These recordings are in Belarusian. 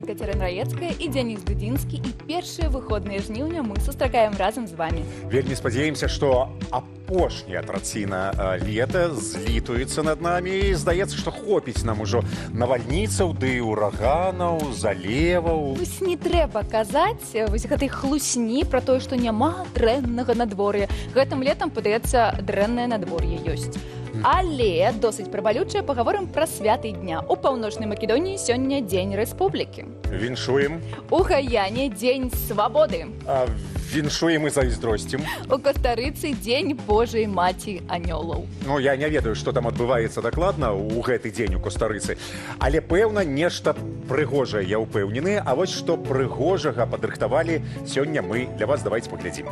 Катерина Раецкая и Денис Дудинский, и первые выходные жніўня мы сустракаем разом с вами. Вельмі спадзяемся, што апошняя траціна лета злітуецца над намі і здаецца, што хопіць нам ужо навальніцаў ды ураганаў, залеваў. Вось не трэба казаць вось гэтай хлусні пра тое, што няма дрэннага надвор'я. Гэтым летам, падаецца, дрэннае надвор'е ёсць. Але досыць прабалючае пагаворым пра святы дня. У Паўночнай Македоніі сёння дзень рэспублікі. Віншуем. У Гаяне дзень свабоды. Віншуем і зайздросцім. У Кастарыцы дзень Божай маці анёлаў. Ну, я не ведаю, што там адбываецца дакладна ў гэты дзень у Кастарыцы. Але, пэўна, нешта прыгожае, я ўпэўнены. А вось што прыгожага падрыхтавалі сёння мы для вас. Давайте паглядзім.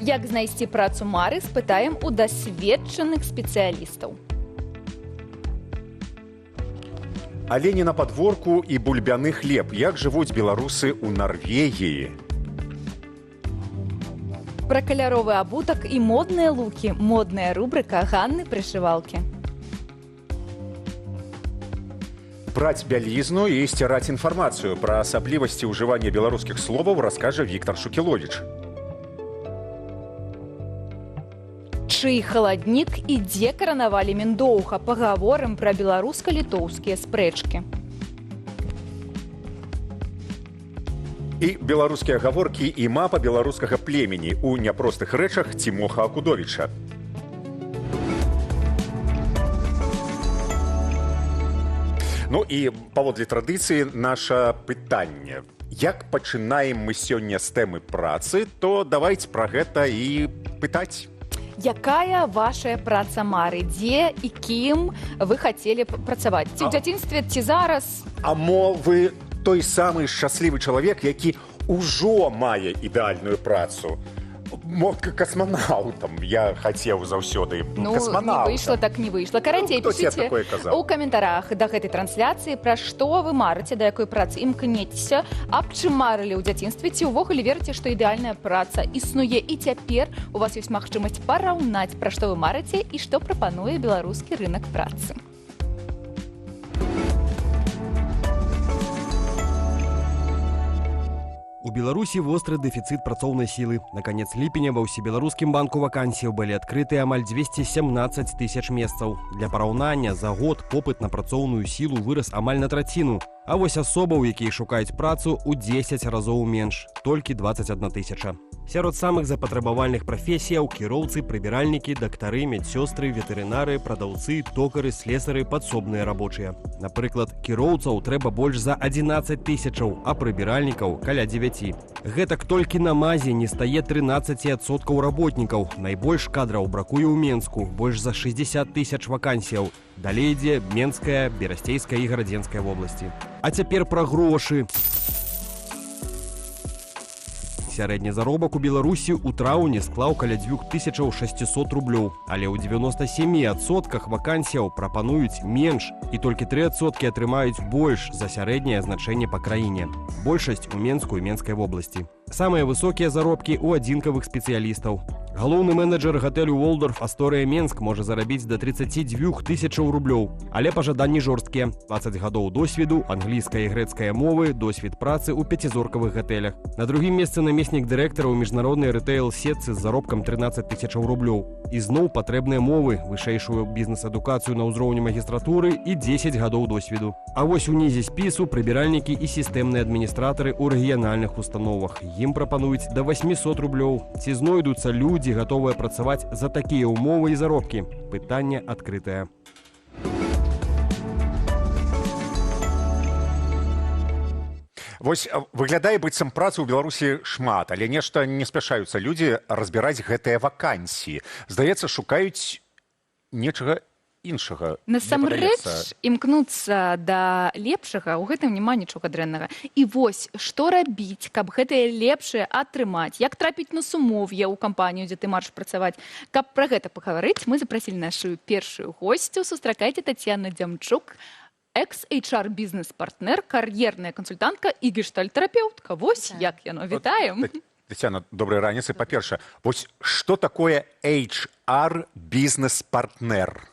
Як знайсці працу мары, спытаем у дасведчаных спецыялістаў. Але не на падворку і бульбяны хлеб. Як жывуць беларусы ў Нарвегіі? Пра каляровы абутак і модныя лукі. Модная рубрыка Ганны Прышывалкі. Праць бялізну і сціраць інфармацыю пра асаблівасці ўжывання беларускіх словаў раскажа Віктар Шукіловіч. Чый халаднік і дзе каранавалі Міндоўха. Пагаворым пра беларуска-літоўскія спрэчкі. І беларускія гаворкі і мапа беларускага племені ў няпростых рэчах Цімоха Акудовіча. Ну і паводле традыцыі наша пытанне. Як пачынаем мы сёння з тэмы працы, то давайте пра гэта і пытаць. Якая вашая праца мары? Дзе і кім вы хацелі працаваць? Ці ў дзяцінстве, ці зараз? А мо вы той самы шчаслівы чалавек, які ўжо мае ідэальную працу? Мо касманаўтам я хацеў заўсёды. Касманаўтам. Не выйшла, так не выйшла. Карацей, пішыце ў каментарах да гэтай трансляцыі, пра што вы марыце, да якой працы імкнецеся, аб чым марылі ў дзяцінстве, ці ўвогуле верыце, што ідэальная праца існуе, і цяпер у вас ёсць магчымасць параўнаць, пра што вы марыце і што прапануе беларускі рынак працы. У Беларусі востры дэфіцыт працоўнай сілы. На канец ліпеня ва ўсебеларускім банку вакансіяў былі адкрытыя амаль 217 тысяч месцаў. Для параўнання, за год попыт на працоўную сілу вырас амаль на траціну. А вось асобаў, якія шукаюць працу, у 10 разоў менш, толькі 21 тысяча. Сярод самых запатрабавальных прафесіяў кіроўцы, прыбіральнікі, дактары, медсёстры, ветэрынары, прадаўцы, токары, слесары, падсобныя рабочыя. Напрыклад, кіроўцаў трэба больш за 11 тысячаў, а прыбіральнікаў каля 9. Гэтак толькі на мазе не стае 13% работнікаў. Найбольш кадраў бракуе ў Менску, больш за 60 тысяч вакансіяў. Далей ідзе Менская, Берасцейская і Гарадзенская вобласці. А цяпер пра грошы. Сярэдні заробак у Беларусі ў траўні склаў каля 2600 рублёў, але ў 97% вакансіяў прапануюць менш, і толькі 3% атрымаюць больш за сярэдняе значэнне па краіне. Большасць у Менску і Менскай вобласці. Самыя высокія заробкі ў адзінкавых спецыялістаў. Галоўны менеджер гатэлю Волдорф Асторыя Менск можа зарабіць да 32 тысячаў рублёў, але пажаданні жорсткія. 20 гадоў досведу, англійская і грэцкая мовы, досвед працы ў 5-зоркавых гатэлях. На другім месцы намеснік дырэктара ў міжнароднай рэтэйл-сетцы з заробкам 13 тысячаў рублёў. І зноў патрэбныя мовы, вышэйшую бізнес-адукацыю на ўзроўні магістратуры і 10 гадоў досведу. А вось унізе спісу прыбіральнікі і сістэмныя адміністратары ў рэгіянальных установах. Ім прапануюць да 800 рублёў. Ці знойдуцца людзі, гатовыя працаваць за такія ўмовы і заробкі? Пытанне адкрытае. Вось выглядае быццам працы ў Беларусі шмат, але нешта не спяшаюцца людзі разбіраць гэтыя вакансіі. Здаецца, шукаюць нечага іншага. Насамрэч, імкнуцца да лепшага, у гэтым няма нічога дрэннага. І вось, што рабіць, каб гэтае лепшае атрымаць? Як трапіць на сумов'е ў кампанію, дзе ты марш працаваць? Каб пра гэта пагаварыць, мы запрасілі нашу першую госцю. Сустракайце Тацьяну Дзямчук, экс-HR бізнес-партнер, кар'ерная кансультантка і гештальт-тэрапеўтка. Вось як яно. Вітаем. Тацьяна, добрай раніцы. Па-першае, вось што такое HR бізнес-партнер?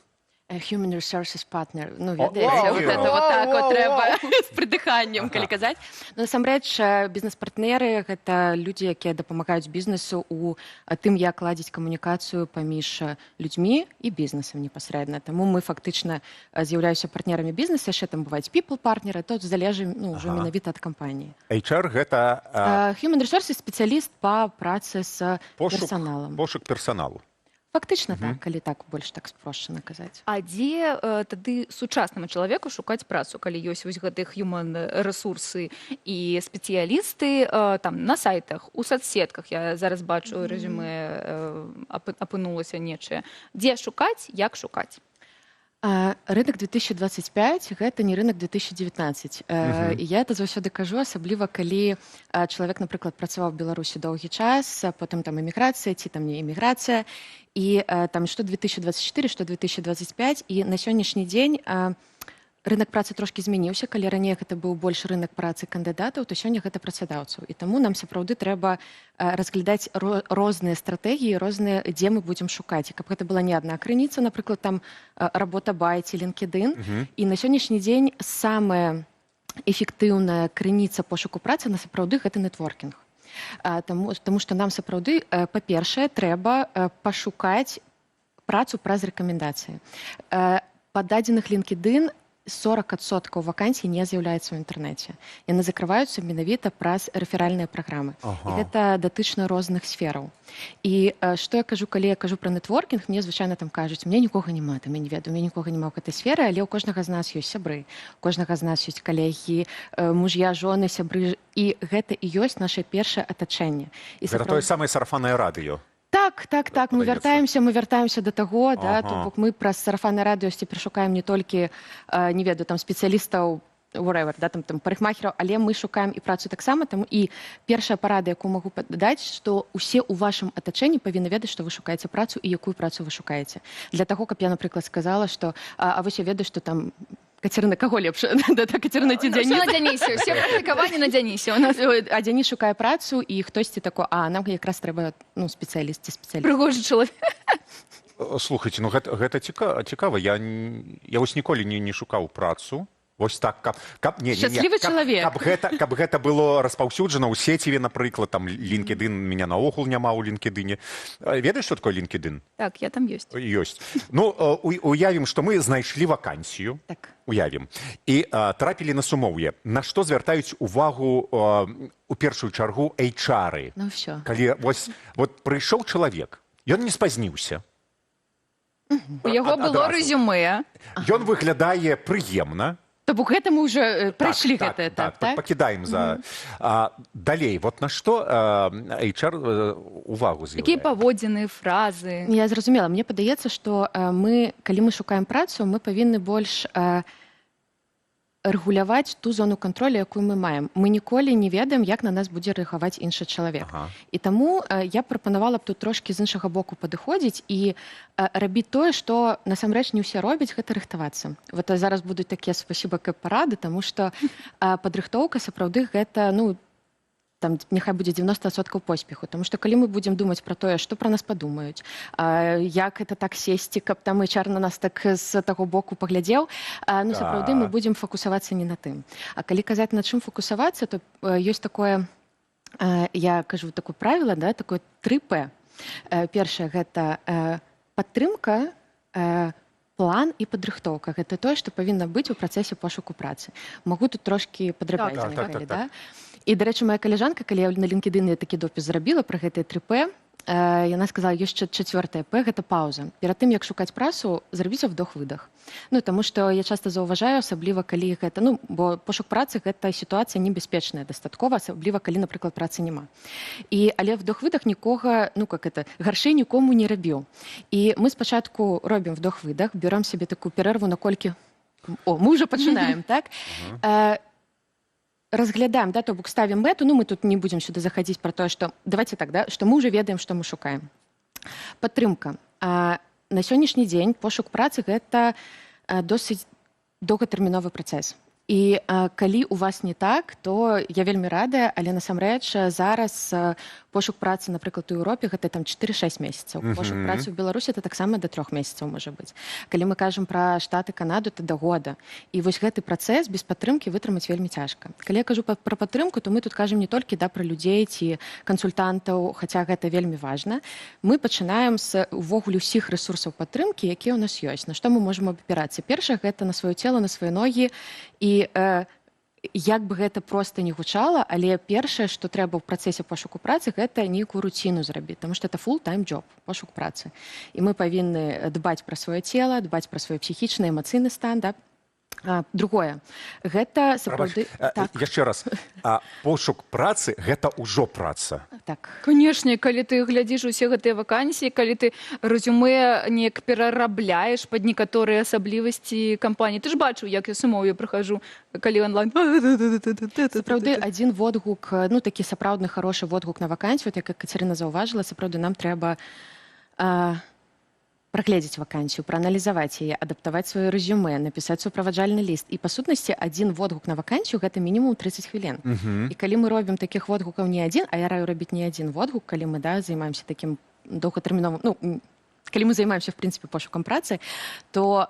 Human resources partner. Ну, О, ведаеце, вау! вот это вот так вот трэба з прыдыханнем, калі казаць. Ну, насамрэч, бізнес-партнеры — гэта людзі, якія дапамагаюць бізнесу у тым, як ладзіць камунікацыю паміж людзьмі і бізнесам непасрэдна. Таму мы фактычна з'яўляемся партнерамі бізнеса, яшчэ там бываюць people-партнеры, то залежыць, ну, ўжо менавіта ад кампаніі. HR гэта Human resources — спецыяліст па працы з персаналам. пошук персаналу. Фактычна так, калі так больш так спрошчана казаць. А дзе тады сучаснаму чалавеку шукаць працу, калі ёсць вось гэтыя human рэсурсы і спецыялісты там на сайтах, у соцсетках, я зараз бачу рэзюмэ апынулася нечае. Дзе шукаць, як шукаць? Рынок 2025 — гэта не рынок 2019. І я это заўсёды кажу, асабліва калі чалавек, напрыклад, працаваў у Беларусі доўгі час, потым там эміграцыя ці там не эміграцыя, і там што 2024, што 2025, і на сённяшні дзень рынок працы трошкі змяніўся. Калі раней гэта быў больш рынок працы кандыдатаў, то сёння гэта працадаўцаў. І таму нам сапраўды трэба разглядаць розныя стратэгіі, розныя, дзе мы будзем шукаць. І каб гэта была не адна крыніца, напрыклад, там Работа.бай ці LinkedIn. І на сённяшні дзень самая эфектыўная крыніца пошуку працы на сапраўды гэта нетворкінг. Таму што нам сапраўды, па-першае, трэба пашукаць працу праз рэкамендацыі. Па дадзеных LinkedIn 40% вакансій не з'яўляецца ў інтэрнэце. Яны закрываюцца менавіта праз рэферальныя праграмы. І гэта датычна розных сфераў. І што я кажу, калі я кажу пра нетворкінг, мне звычайна там кажуць: мне нікога няма, там я не ведаю, мне нікога няма ў гэтай сферы, але ў кожнага з нас ёсць сябры, у кожнага з нас ёсць калегі, муж'я, жоны, сябры, і гэта і ёсць наша першае атачэнне. Гэта тое самае сарафаннае радыё. Так, мы вяртаемся до таго, да, то бок мы праз сарафаннае радыё цяпер шукаем не толькі, не ведаю, там спецыялістаў, whatever, да, там парикмахераў, але мы шукаем і працу таксама. Таму і першая парада, якую магу даць, што ўсе ў вашым атачэнні павінны ведаць, што вы шукаеце працу і якую працу вы шукаеце. Для таго, каб я, напрыклад, сказала, што вось я ведаю, што там Кацярына, каго лепш? Кацярына ці Дзяніс? На Дзянісі, усе практыкаванні на Дзянісі у нас. А Дзяніс шукае працу, і хтосьці тако, нам якраз трэба, ну, спецыяліст ці спецыяліст. Прыгожы чалавек. Слухайце, ну гэта цікава. Я вось ніколі не шукаў працу. Вось так, Шчаслівы чалавек. Каб гэта было распаўсюджана ў сеціве, напрыклад, там LinkedIn, меня наогул няма ў LinkedIn. Ведаеш, што такое LinkedIn? Так, я там ёсць. Ёсць. Ну, уявім, што мы знайшлі вакансію. Так. Уявім. І трапілі на сумоўе. На што звяртаюць увагу у першую чаргу HR-ы? Ну, ўсё. Калі вось прыйшоў чалавек, ён не спазніўся. У яго было рэзюмэ. Ён выглядае прыемна. То бок гэта мы ўжо прайшлі гэты этап, так? Пакідаем за... Далей, вот на што HR увагу з'яўляе? Якія паводзіны, фразы? Я зразумела. Мне падаецца, што калі мы шукаем працу, мы павінны больш рэгуляваць ту зону кантролю, якую мы маем. Мы ніколі не ведаем, як на нас будзе рэагаваць іншы чалавек. І таму я прапанавала б тут трошкі з іншага боку падыходзіць і рабіць тое, што насамрэч не ўсе робяць, гэта рыхтавацца. Вот зараз будуць такія спасіба парады, таму што падрыхтоўка сапраўды гэта, ну, там няхай будзе 90% поспеху. Таму што калі мы будзем думаць пра тое, што пра нас падумаюць, як это так сесці, каб там HR на нас так з таго боку паглядзеў, ну, сапраўды мы будзем фокусавацца не на тым. А калі казаць, на чым фокусавацца, то ёсць такое, я кажу такое правіла, да, такое 3П. Першае — гэта падтрымка, план і падрыхтоўка. Гэта тое, што павінна быць у працэсе пошуку працы. Магу тут трошкі падрабязней, да? І, дарэчы, моя калежанка, калі я на LinkedIn такі допіс зрабіла пра гэтыя 3П, яна сказала, ёсць 4-е П — гэта пауза. Перад тым, як шукаць працу, зрабіце вдох-выдох. Ну, таму што я часта заўважаю, асабліва калі гэта, ну, бо пошук працы — гэта сітуацыя небяспечная дастаткова, асабліва калі, напрыклад, працы няма. Але вдох-выдох нікога, ну, как это, гаршэй нікому не рабіў. І мы спачатку робім вдох-выдох, бяром сабе такую перэрву на колькі... мы ўжо пачынаем, так? Разглядаем, да, то бок ставім мэту, ну, мы тут не будзем сюды заходить про тое, што, давайте так, да, што мы уже ведаем, што мы шукаем. Падтрымка. На сённяшні дзень пошук працы — гэта досыць доўгатэрміновы працэс. І калі у вас не так, то я вельмі радая, але насамрэч зараз пошук працы, напрыклад, у Еўропе гэта там 4-6 месяцаў. Пошук працы ў Беларусі это таксама да 3 месяцаў можа быць. Калі мы кажам пра Штаты, Канаду, то да года. І вось гэты працэс без падтрымкі вытрымаць вельмі цяжка. Калі я кажу пра падтрымку, то мы тут кажам не толькі пра людзей ці кансультантаў, хаця гэта вельмі важна. Мы пачынаем з увогуле ўсіх рэсурсаў падтрымкі, якія ў нас ёсць. На што мы можам абапірацца? Першае гэта на сваё цела, на свае ногі. І як бы гэта проста не гучала, але першае, што трэба ў працэсе пошуку працы, гэта нейкую руціну зрабіць, таму што это full-time job, пошук працы. І мы павінны дбаць пра сваё цела, дбаць пра свой псіхічны, эмацыйны стан, да? Другое, гэта сапраўды... Яшчэ раз, пошук працы – гэта ўжо праца. Так. Канешне, калі ты глядзіш усе гэтыя вакансіі, калі ты рэзюмэ неяк перарабляеш пад некаторыя асаблівасці кампаніі. Ты ж бачыў, як я сумоўю прыхажу, калі онлайн... Сапраўды, адзін водгук, ну, такі сапраўдны харошы водгук на вакансію, як Кацярына заўважыла, сапраўды нам трэба прагледзець вакансію, прааналізаваць яе, адаптаваць сваё рэзюмэ, напісаць суправаджальны ліст. І, па сутнасці, адзін водгук на вакансію – гэта мінімум 30 хвілін. І калі мы робім такіх водгукаў не адзін, а я раю рабіць не адзін водгук, калі мы займаемся такім доўгатэрміновым, ну, калі мы займаемся, в прынцыпе, пошукам працы, то,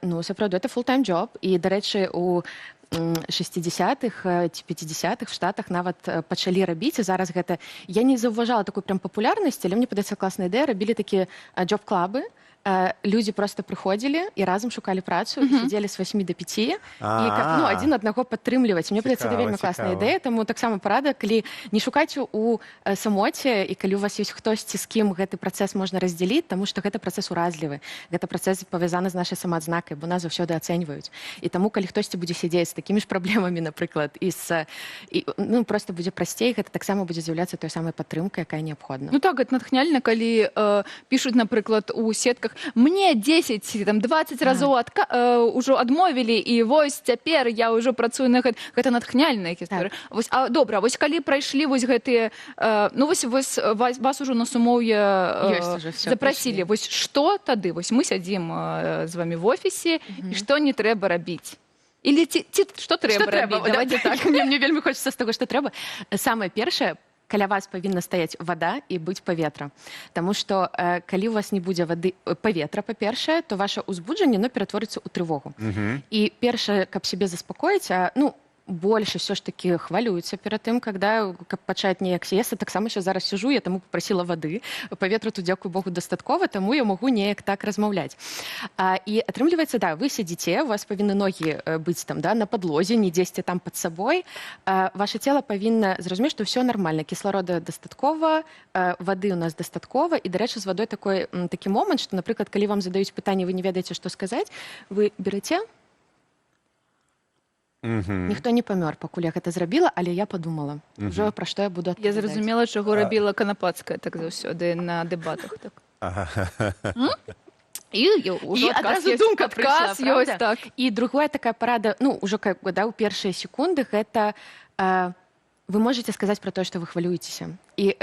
ну, сапраўды, это full-time job. І, дарэчы, у 60-х ці 50-х в Штатах нават пачалі рабіць, і зараз гэта... Я не заўважала такой прям папулярнасці, але мне падаецца класная ідэя, рабілі такія джоб-клабы, людзі проста прыходзілі і разам шукалі працу, сидзелі з 8 до 5, і ну, адзін аднаго падтрымліваць. Мне падаецца, это вельмі класная ідэя, таму таксама парада, калі не шукайце у самоце, і калі у вас ёсць хтосьці, з кім гэты працэс можна раздзяліць, таму што гэта працэс уразлівы, гэта працэс павязаны з нашай самаадзнакай, бо нас заўсёды ацэньваюць. І таму, калі хтосьці будзе сядзець з такімі ж праблемамі, напрыклад, ну, проста будзе прасцей, гэта таксама будзе з'яўляцца той самай падтрымкай, якая неабходна. Ну так, гэта натхняльна, калі пішуць, напрыклад, у сетках мне 10, там, 20 разоў ўжо адмовілі, і вось цяпер я ўжо працую на гэта. Гэта натхняльная гісторыя. Добра, вось калі прайшлі вось гэтыя... Ну, вось вас ужо на сумоўе запрасілі. Вось што тады? Вось мы сядзім з вамі в офісе, і што не трэба рабіць? Или што трэба рабіць? Давайте так. Мне вельмі хочацца з таго, што трэба. Самае першае, каля вас павінна стаяць вада і быць паветра. Таму што калі у вас не будзе вады, паветра, па-першае, то ваше ўзбуджанне, ператворыцца ў трывогу. І першае, каб сябе заспакоіць, ну, больше все ж таки хвалююцца перад тым, каб пачаць неяк сесці. Таксама ще зараз сижу, я таму попросила вады. Паветра тут, дзякуй Богу, дастаткова, таму я магу неяк так размаўляць. І атрымліваецца, да, вы сядзіце, у вас павінны ногі быць там, да, на падлозе, не дзесьці там пад сабой. Ваше цела павінна зразумець, што ўсё нармальна. Кісларода дастаткова, вады у нас дастаткова. І, дарэчы, з вадой такі момант, што, напрыклад, калі вам задаюць пытанне, вы не ведаеце, што сказаць, вы бераце. Ніхто не памёр, пакуль я гэта зрабіла, але я падумала, ўжо пра што я буду адпавядаць. Я зразумела, чаго рабіла Канапацкая так заўсёды на дэбатах. І адразу думка прыйшла, правда? І другая такая парада, ну, ўжо ў першыя секунды, гэта вы можаце сказаць пра тое, што вы хвалюецеся. І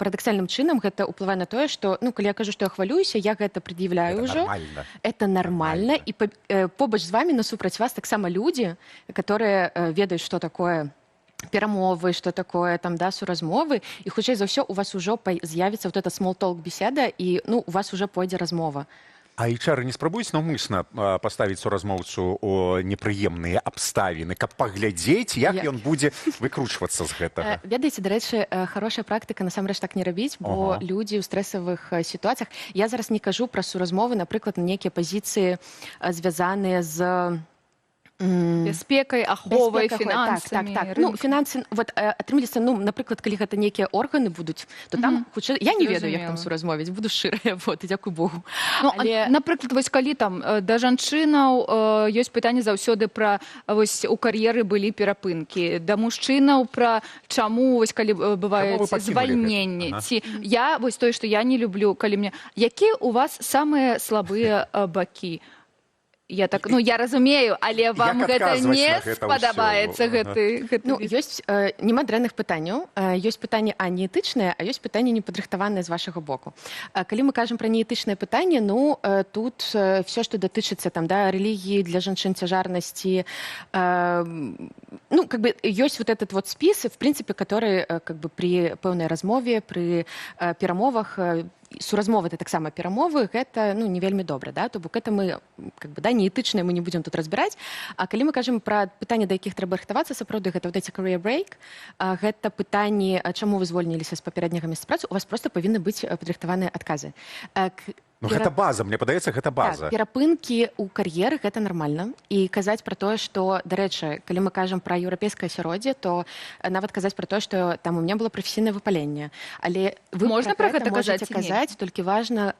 парадаксальным чынам гэта ўплывае на тое, што, ну, калі я кажу, што я хвалююся, я гэта прад'яўляю ўжо. Это нармальна. І побач з вамі, насупраць вас, таксама людзі, которые ведаюць, што такое перамовы, што такое там, да, суразмовы, і хутчэй за ўсё у вас ужо з'явіцца вот эта small-talk беседа, і, ну, у вас уже пойдзе размова. А HR не спрабуюць наўмысна паставіць суразмоўцу ў непрыемныя абставіны, каб паглядзець, як ён будзе выкручвацца з гэтага? Ведаеце, дарэчы, хорошая практыка насамрэч так не рабіць, бо людзі ў стрэсавых сітуацыях... Я зараз не кажу пра суразмовы, напрыклад, на нейкія пазіцыі, звязаныя з... бяспекай, аховай, фінансамі. Так. Ну, фінансы, вот, атрымліваецца, ну, напрыклад, калі гэта нейкія органы будуць, то там, хутчэй, я не ведаю, як там суразмовіць, буду шчырая, вот, і дзякуй Богу. Ну, напрыклад, вось калі там да жанчынаў ёсць пытанне заўсёды пра, вось, у кар'еры былі перапынкі, да мужчынаў пра чаму, вось, калі бываюць звальненні. Ці я, вось, тое, што я не люблю, калі мне... Якія у вас самыя слабыя бакі? Я так, ну, я разумею, але вам Як гэта адказваць не на гэта спадабаецца, ўсё? гэты Ну, від? ёсць няма дрэнных пытанняў, ёсць пытанні неэтычныя, а ёсць пытанні непадрыхтаваныя з вашага боку. Калі мы кажам пра неэтычнае пытанне, ну тут все, што датычыцца там да рэлігіі для жанчын цяжарнасці, ну как бы ёсць вот этот вот спіс, в принципе, который как бы при пэўнай размове, при перамовах, суразмовы это таксама перамовы, гэта ну не вельмі добра, да, то бок это мы как бы да неэтычныя мы не будзем тут разбіраць. А калі мы кажам пра пытанні, да якіх трэба рыхтавацца, сапраўды гэта вот эти career break, гэта пытанні, чаму вы звольніліся з папярэдняга месца працы, у вас просто павінны быць падрыхтаваныя адказы. Ну, гэта база, мне падаецца, гэта база. Так, перапынкі ў кар'еры гэта нармальна. І казаць пра тое, што, дарэчы, калі мы кажам пра еўрапейскае асяроддзе, то нават казаць пра тое, што там у меня было прафесійнае выпаленне. Але вы Можна пра гэта можаце казаць, толькі важна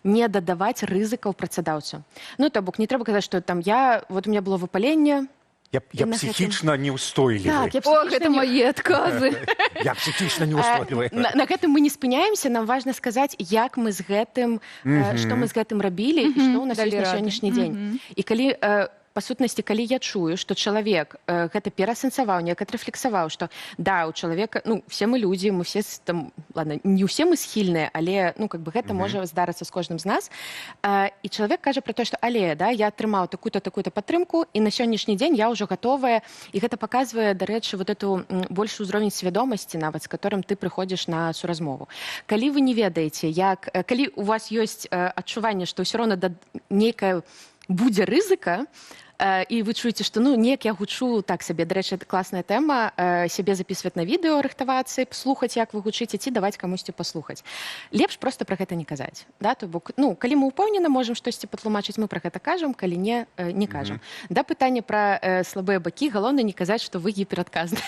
не дадаваць рызыкаў працадаўцу. Ну, то бок не трэба казаць, што там вот у меня было выпаленне, Я психічна неустойлівы. Так, О, гэта мае адказы. Я психічна неустойлівы. На гэтым мы не спыняемся, нам важна сказаць, як мы з гэтым, што мы з гэтым рабілі і што ў нас ёсць на сённяшні дзень. І калі па сутнасці, калі я чую, што чалавек гэта пераасэнсаваў, неяк адрэфлексаваў, што да, у чалавека, ну, все мы людзі, мы все там, ладно, не ўсе мы схільныя, але, ну, как бы гэта можа здарыцца з кожным з нас. І чалавек кажа пра тое, што але, да, я атрымаў такую-то, такую-то падтрымку, і на сённяшні дзень я ўжо гатовая, і гэта паказвае, дарэчы, вот эту большы ўзровень свядомасці нават, з которым ты прыходзіш на суразмову. Калі вы не ведаеце, як, калі у вас ёсць адчуванне, што ўсё роўна нейкая будзе рызыка, і вы чуеце, што ну неяк я гучу так сабе. Дарэчы, это класная тэма, сябе записываць на відэо, рыхтавацца, слухаць, як вы гучыце, ці даваць камусьці паслухаць. Лепш проста пра гэта не казаць, да, то бок, ну, калі мы ўпэўнена можам штосьці патлумачыць, мы пра гэта кажам, калі не кажам. Да, пытанне пра слабыя бакі, галоўна не казаць, што вы гіперадказны.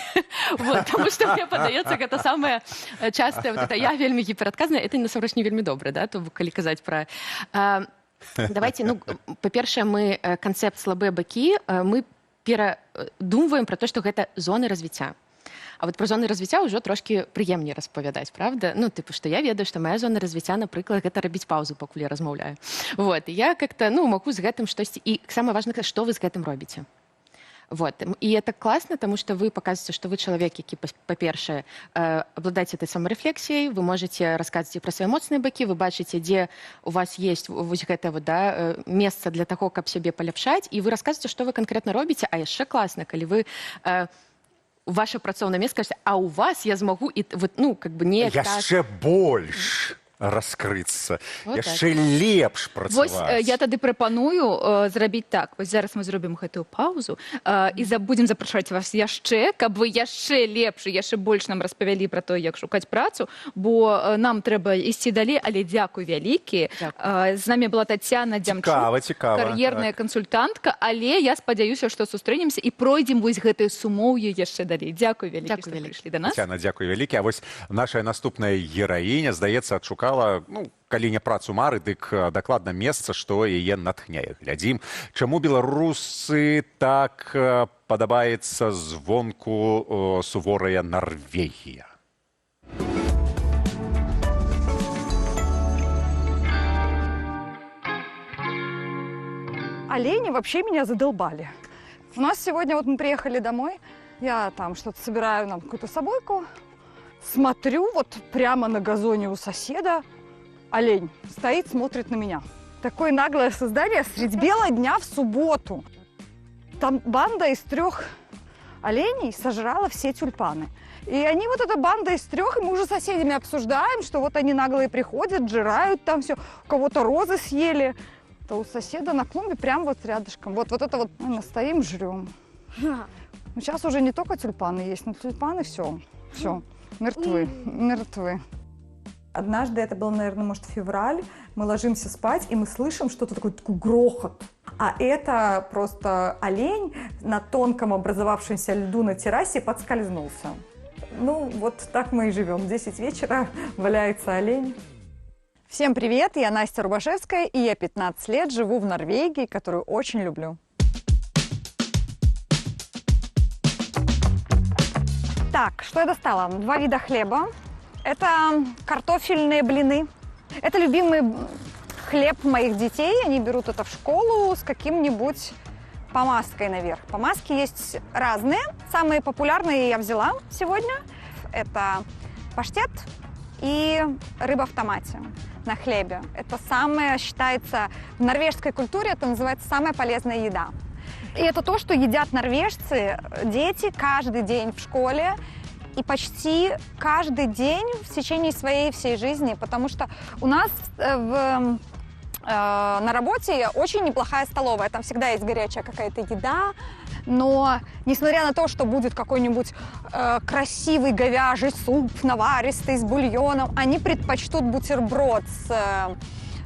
Вот, таму што мне падаецца, гэта самае частае, вот это я вельмі гіперадказная, это насамрэч не вельмі добра, да, то бок, калі казаць пра давайте, ну, па-першае, мы канцэпт слабыя бакі, мы перадумваем пра то, што гэта зоны развіцця. А вот пра зоны развіцця ўжо трошкі прыемней распавядаць, правда? Ну, тыпу, што я ведаю, што моя зона развіцця, напрыклад, гэта рабіць паўзу, пакуль я размаўляю. Вот, і я как-то, ну, магу з гэтым штосьці... І самае важнае, што вы з гэтым робіце. Вот. И это классно, потому что вы показываете, что вы человек, які, по-перше, обладаете этой саморефлексией, вы можете рассказывать про свои эмоцыйныя бакі, вы бачыце, дзе у вас есть вось гэта вот, да, месца для того, каб сябе паляпшаць, і вы рассказываете, што вы конкретно робіце, а яшчэ класна, калі вы ваше працоўнае месца скажете, а у вас я змагу, і вот, ну, как бы не яшчэ больш раскрыцца, вот яшчэ лепш працаваць. Вось я тады прапаную зрабіць так. Вось зараз мы зробім гэтую паузу і будзем запрашаць вас яшчэ, каб вы яшчэ лепш, яшчэ больш нам распавялі пра тое, як шукаць працу, бо нам трэба ісці далей, але дзякуй вялікі. З намі была Тацяна Дзямчук, кар'ерная кансультантка, але я спадзяюся, што сустрэнемся і пройдзем вось гэтае сумоўе яшчэ далей. Дзякуй вялікі, што прыйшлі да нас. Тацяна, дзякуй вялікі. А вось наша наступная гераіня, здаецца, адшукала, ну, калі не працу мары, дык дакладна месца, што яе натхняе. Глядзім, чаму беларусы так падабаецца звонку суворая Норвегія. Олени вообще меня задолбали. У нас сегодня, вот мы приехали домой, я там что-то собираю нам какую-то собойку, смотрю, вот прямо на газоне у соседа олень стоит, смотрит на меня. Такое наглое создание средь бела дня в субботу. Там банда из 3 оленей сожрала все тюльпаны. И они, вот эта банда из 3, и мы уже с соседями обсуждаем, что вот они наглые приходят, жирают там все, у кого-то розы съели. То у соседа на клумбе прям вот рядышком. Вот это вот мы стоим, жрем. Ну, сейчас уже не только тюльпаны есть, но тюльпаны все, мертвы. Однажды, это был, наверное, может, февраль, мы ложимся спать, и мы слышим что-то такой грохот. А это просто олень на тонком образовавшемся льду на террасе подскользнулся. Ну, вот так мы и живем. В 10 вечера валяется олень. Всем привет, я Настя Рубашевская, и я 15 лет живу в Норвегии, которую очень люблю. Так, что я достала? 2 вида хлеба. Это картофельные блины. Это любимые хлеб моих детей, они берут это в школу с каким-нибудь помазкой наверх. Помазки есть разные. Самые популярные я взяла сегодня. Это паштет и рыба в томате на хлебе. Это самое, считается, в норвежской культуре это называется самая полезная еда. И это то, что едят норвежцы, дети, каждый день в школе и почти каждый день в течение своей всей жизни, потому что у нас на работе очень неплохая столовая, там всегда есть горячая какая-то еда, но несмотря на то, что будет какой-нибудь красивый говяжий суп, наваристый, с бульоном, они предпочтут бутерброд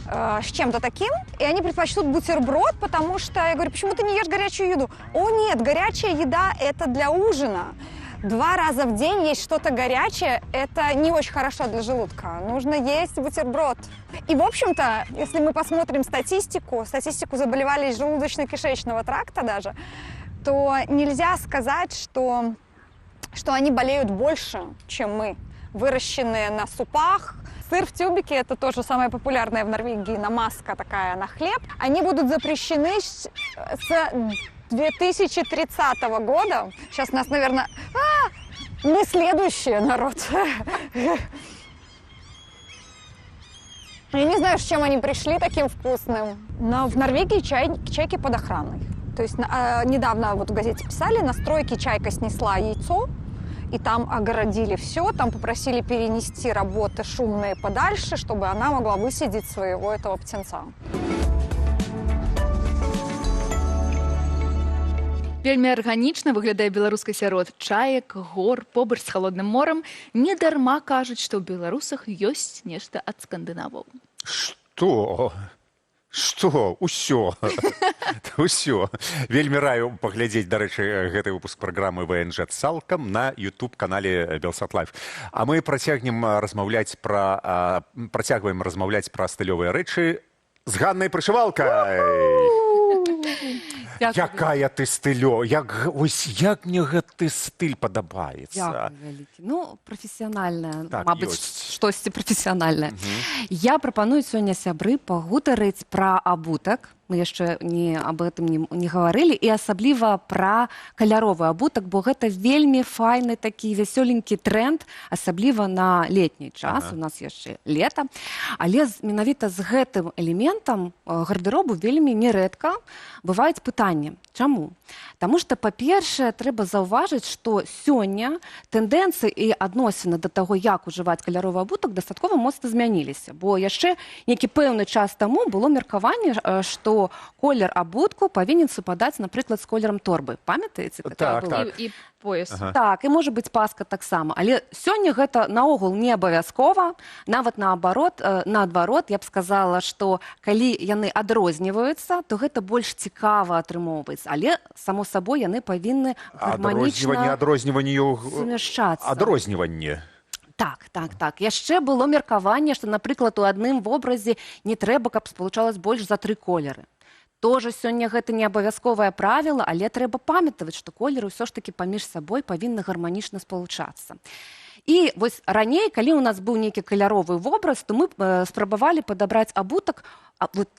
с чем-то таким, и они предпочтут бутерброд, потому что я говорю, почему ты не ешь горячую еду? О нет, горячая еда это для ужина. 2 раза в день есть что-то горячее, это не очень хорошо для желудка. Нужно есть бутерброд. И, в общем-то, если мы посмотрим статистику заболеваний желудочно-кишечного тракта даже, то нельзя сказать, что они болеют больше, чем мы, выращенные на супах. Сыр в тюбике – это тоже самая популярная в Норвегии намазка такая на хлеб. Они будут запрещены с 2030 года. Сейчас нас, наверное... мы следующие, народ. Я не знаю, с чем они пришли таким вкусным. Но в Норвегии чайки под охраной. То есть недавно вот в газете писали, на стройке чайка снесла яйцо, и там огородили все, там попросили перенести работы шумные подальше, чтобы она могла высидеть своего этого птенца. Вельмі арганічна выглядае беларускай сярод чаек, гор, побач з халодным морам. Не дарма кажуць, што ў беларусах ёсць нешта ад скандынаваў. Што? Усё. Усё. Вельмі раю паглядзець, дарэчы, гэты выпуск праграмы ВНЖ цалкам на YouTube-канале Белсат Лайф. А мы працягваем размаўляць пра стылёвыя рэчы з Ганнай Прышывалкай. Якая ты стылё, як мне гэты стыль падабаецца. Ну, прафесіянальная, Так, мабыць, штосьці прафесіянальнае. Я прапаную сёння сябры пагутарыць пра абутак. Мы яшчэ аб гэтым не гаварылі, і асабліва пра каляровы абутак, бо гэта вельмі файны такі вясёленькі тренд, асабліва на летні час, у нас яшчэ лета. Але менавіта з гэтым элементам гардэробу вельмі нярэдка бываюць пытанні. Чаму? Таму што, па-першае, трэба заўважыць, што сёння тэндэнцыі і адносіны да таго, як ужываць каляровы абутак, дастаткова моцна змяніліся. Бо яшчэ нейкі пэўны час таму было меркаванне, што колер абутку павінен супадаць, напрыклад, з колерам торбы. Памятаеце? Так. І пояс. Так, і можа быць паска таксама. Але сёння гэта наогул не абавязкова. Нават наадварот, я б сказала, што калі яны адрозніваюцца, то гэта больш цікава атрымоўваецца. Але, само сабой, яны павінны гарманічна сумяшчацца. Адрозніванне. Так. Яшчэ было меркаванне, што, напрыклад, у адным вобразе не трэба, каб спалучалась больш за 3 колеры. Тоже сёння гэта не абавязковае правіла, але трэба памятаваць, што колеры ўсё ж такі паміж сабой павінны гарманічна спалучацца. І вось раней, калі ў нас быў нейкі каляровы вобраз, то мы спрабавалі падабраць абутак,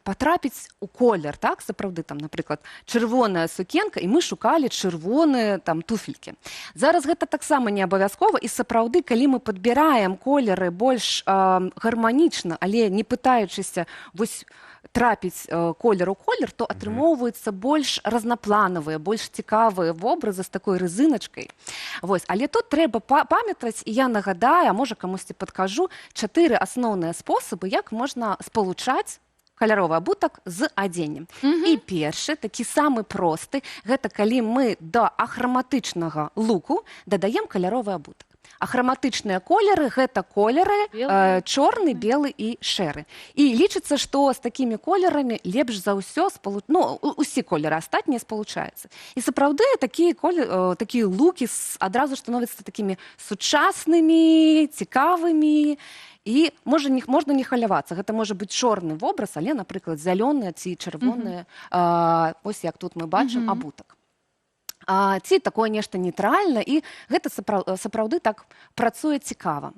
патрапіць у колер, так, сапраўды, там, напрыклад, чырвоная сукенка, і мы шукалі чырвоныя там туфелькі. Зараз гэта таксама не абавязкова, і сапраўды, калі мы падбіраем колеры больш гарманічна, але не пытаючыся вось трапіць колер у колер, то атрымоўваюцца больш разнапланавыя, больш цікавыя вобразы з такой рызыначкай. Вось. Але тут трэба памятаць, і я нагадаю, а можа камусьці падкажу, 4 асноўныя спосабы, як можна спалучаць каляровы абутак з адзеннем. І першы, такі самы просты, гэта калі мы да ахраматычнага луку дадаем каляровы абутак. Ахраматычныя колеры – гэта колеры чорны, белы і шэры. І лічыцца, што з такімі колерамі лепш за ўсё усе колеры астатнія спалучаюцца. І сапраўды такія лукі адразу становяцца такімі сучаснымі, цікавымі, і можна не халявацца. Гэта можа быць чорны вобраз, але, напрыклад, зялёны ці чырвоны, ось як тут мы бачым, абутак. Ці такое нешта нейтральна, і гэта сапраўды так працуе цікава.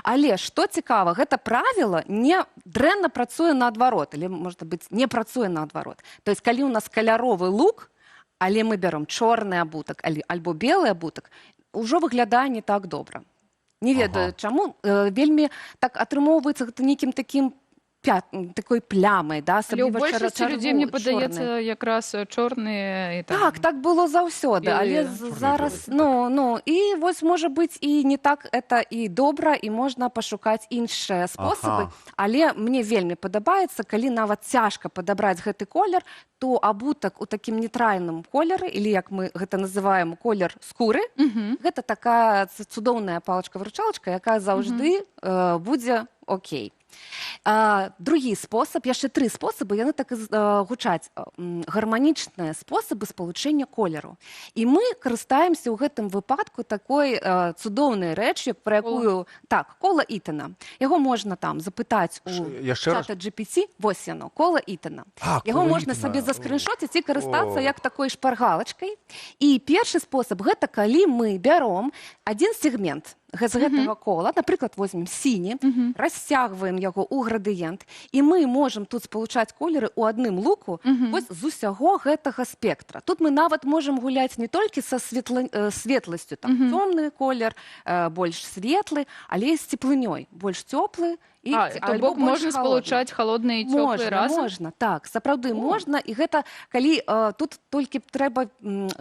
Але што цікава, гэта правіла не дрэнна працуе наадварот, или, можа быць, не працуе наадварот. То есть, калі у нас каляровы лук, але мы бяром чорны абутак альбо белы абутак, ужо выглядае не так добра. Не ведаю, чаму. Вельмі так атрымоўваецца гэта нейкім такім такой плямай, да, Але ў асабліва большасці людзей, мне чорны. падаецца, якраз чорныя. Так было заўсёды, але зараз, і вось, можа быць, і не так это і добра, і можна пашукаць іншыя спосабы, але мне вельмі падабаецца, калі нават цяжка падабраць гэты колер, то абутак у такім нейтральным колеры, или як мы гэта называем колер скуры, гэта такая цудоўная палачка-выручалачка, якая заўжды будзе окей. Другі спосаб, яшчэ 3 спосабы, яны так і гучаць. Гарманічныя спосабы спалучэння колеру. І мы карыстаемся ў гэтым выпадку такой цудоўнай рэч'ю, пра якую... Так, кола Ітана. Яго можна там запытаць у чата GPT. Вось яно, кола Ітана. Яго можна сабе заскриншотіць і карыстацца як такой шпаргалачкай. І першы спосаб, гэта калі мы бяром адзін сегмент з гэтага кола, напрыклад, возьмем сіні, расцягваем яго ў градыент, і мы можам тут спалучаць колеры ў адным луку вось з усяго гэтага спектра. Тут мы нават можам гуляць не толькі са светласцю, там цёмны колер, больш светлы, але і з цеплынёй, больш цёплы, То бок можна спалучаць халодныя і цёплыя разам? Можна, так, сапраўды можна, і гэта, калі тут толькі трэба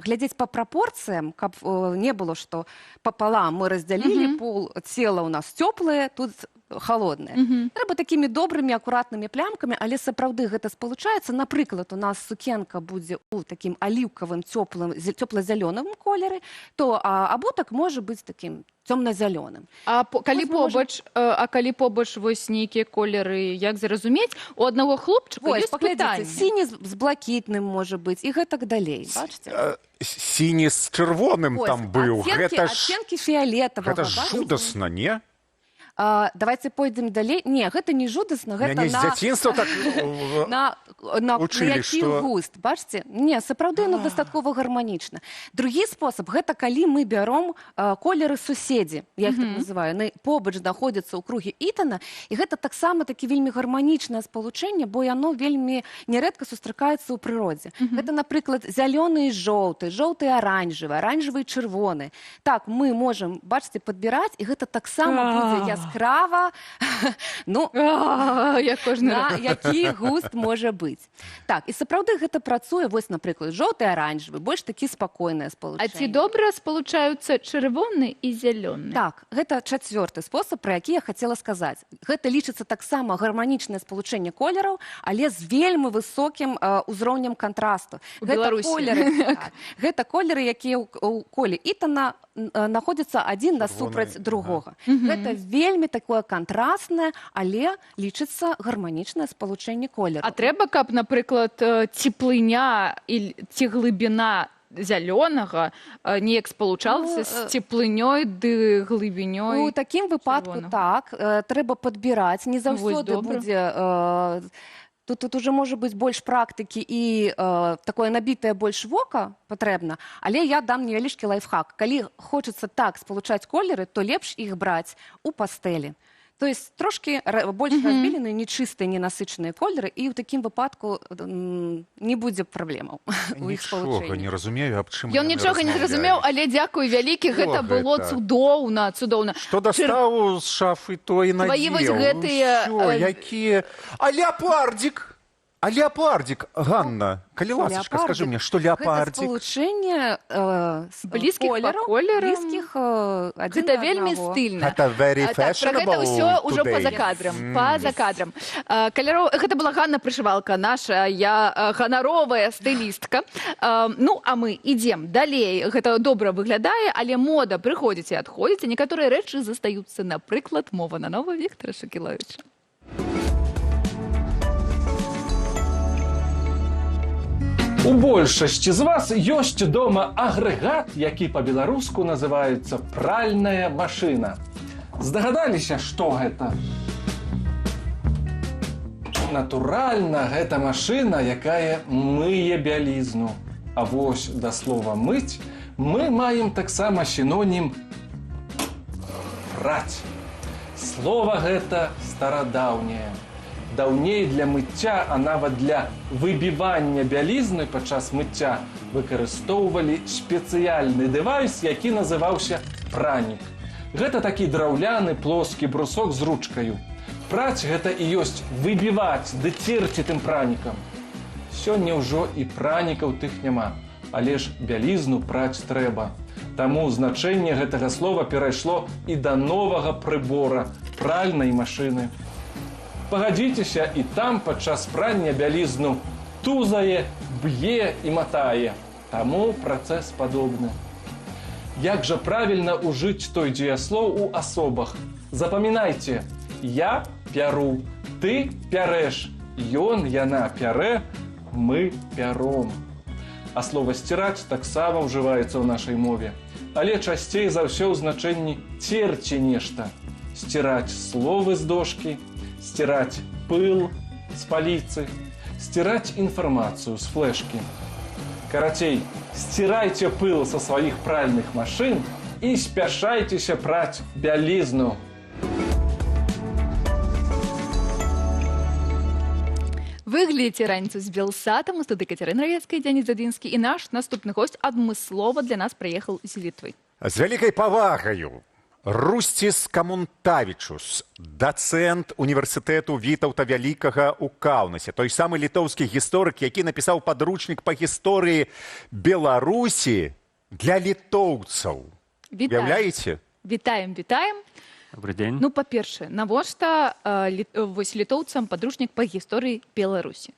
глядзець па прапорцыям, каб не было, што папалам мы раздзялілі, пол цела ў нас цёплыя, тут холодныя. Трэба такімі добрымі, акуратнымі плямкамі, але сапраўды гэта спалучаецца. Напрыклад, у нас сукенка будзе ў такім аліўкавым, цёпла-зялёным колеры, то абутак можа быць такім цёмна-зялёным. Калі побач вось нейкія колеры, як зразумець, у аднаго хлопчыка ёсць пытанне. Сіні з блакітным можа быць і гэтак далей. Бачыце? Сіні з чырвоным там быў. Адценкі фіолетавага. Гэта жудасна, не? Давайте пойдем далей. Не, гэта не жудасна, гэта з дзяцінства так учылі, што... густ, бачыце? Не, сапраўды, дастаткова гарманічна. Другі спосаб, гэта калі мы бяром колеры суседзі, я іх так называю, яны побач знаходзяцца ў кругі Ітана, і гэта таксама такі вельмі гарманічнае спалучэнне, бо яно вельмі нярэдка сустракаецца ў прыродзе. Гэта, напрыклад, зялёны і жоўты, жоўты і аранжевы, аранжевы і чырвоны. Так, мы можам, бачыце, падбіраць, і гэта таксама будзе яскрава, які густ можа быць. Так, і сапраўды гэта працуе, вось, напрыклад, жоўты і аранжевы, больш такі спакойнае спалучэнне. А ці добра спалучаюцца чырвоны і зялёны? Так, гэта 4-ты спосаб, пра які я хацела сказаць. Гэта лічыцца таксама гарманічнае спалучэнне колераў, але з вельмі высокім узроўнем кантрасту. У Беларусі. Гэта колеры, якія ў коле Ітана находзяцца адзін насупраць другога. Гэта вельмі такое кантрастнае, але лічыцца гарманічнае спалучэнне колераў. А трэба, каб, напрыклад, цеплыня ці глыбіна зялёнага неяк спалучалася з цеплынёй ды глыбінёй? У такім выпадку, так, трэба падбіраць. Не заўсёды будзе... Тут уже можа быць больш практыкі і такое набітае больш вока патрэбна, але я дам невялічкі лайфхак. Калі хочацца так спалучаць колеры, то лепш іх браць у пастэлі. То есть трошки больш разбеленыя, нечыстыя, ненасычаныя колеры, і ў такім выпадку не будзе праблемаў у іх спалучэнні. Нічога не разумею, аб чым Ён нічога не зразумеў, але дзякуй вялікі, гэта было цудоўна, цудоўна. Што дастаў з шафы, то і надзеў. Твои вось гэтыя... Якія... А леапардзік! А леапардзік, Ганна, калі ласачка, скажы мне, што леапардзік? Гэта спалучэнне блізкіх па колерам. Блізкіх адзін Гэта да вельмі аднаго. стыльна. Гэта very fashionable Пра гэта ўсё ўжо today. па-за кадрам. Па-за кадрам. Гэта была Ганна Прышывалка, наша ганаровая стылістка. Ну, а мы ідзем далей. Гэта добра выглядае, але мода прыходзіць і адходзіць, а некаторыя рэчы застаюцца. Напрыклад, мова на нова Віктара Шакіловіча. У большасці з вас ёсць дома агрэгат, які па-беларуску называецца пральная машына. Здагадаліся, што гэта? Натуральна, гэта машына, якая мые бялізну. А вось да слова «мыць» мы маем таксама сінонім «праць». Слова гэта старадаўняе. Даўней для мыцця, а нават для выбівання бялізны падчас мыцця выкарыстоўвалі спецыяльны дэвайс, які называўся пранік. Гэта такі драўляны плоскі брусок з ручкаю. Праць гэта і ёсць выбіваць ды церці тым пранікам. Сёння ўжо і пранікаў тых няма, але ж бялізну праць трэба. Таму значэнне гэтага слова перайшло і да новага прыбора пральнай машыны. Пагадзіцеся, і там падчас прання бялізну тузае, б'е і матае. Таму працэс падобны. Як жа правільна ўжыць той дзеяслоў у асобах? Запамінайце: я пяру, ты пярэш, ён, яна пярэ, мы пяром. А слова «сціраць» таксама ўжываецца ў нашай мове. Але часцей за ўсё ў значэнні «церці нешта». Сціраць словы з дошкі, сціраць пыл з паліцы, сціраць інфармацыю з флешкі. Карацей, сцірайце пыл са сваіх пральных машын і спяшайцеся праць бялізну. Вы глядите раніцу з Белсатом, у студыі Катерина Равецкая, Дзяніс Дзядзінскі, і наш наступны госць адмыслова для нас прыехаў з Літвы. З вялікай павагаю Русціс Камунтавічус, дацэнт універсітэту Вітаўта Вялікага ў Каўнасе, той самы літоўскі гісторык, які напісаў падручнік па гісторыі Беларусі для літоўцаў. Уяўляеце? Вітаем, вітаем. Добрый день. Ну, па-першае, навошта вось літоўцам падручнік па гісторыі Беларусі?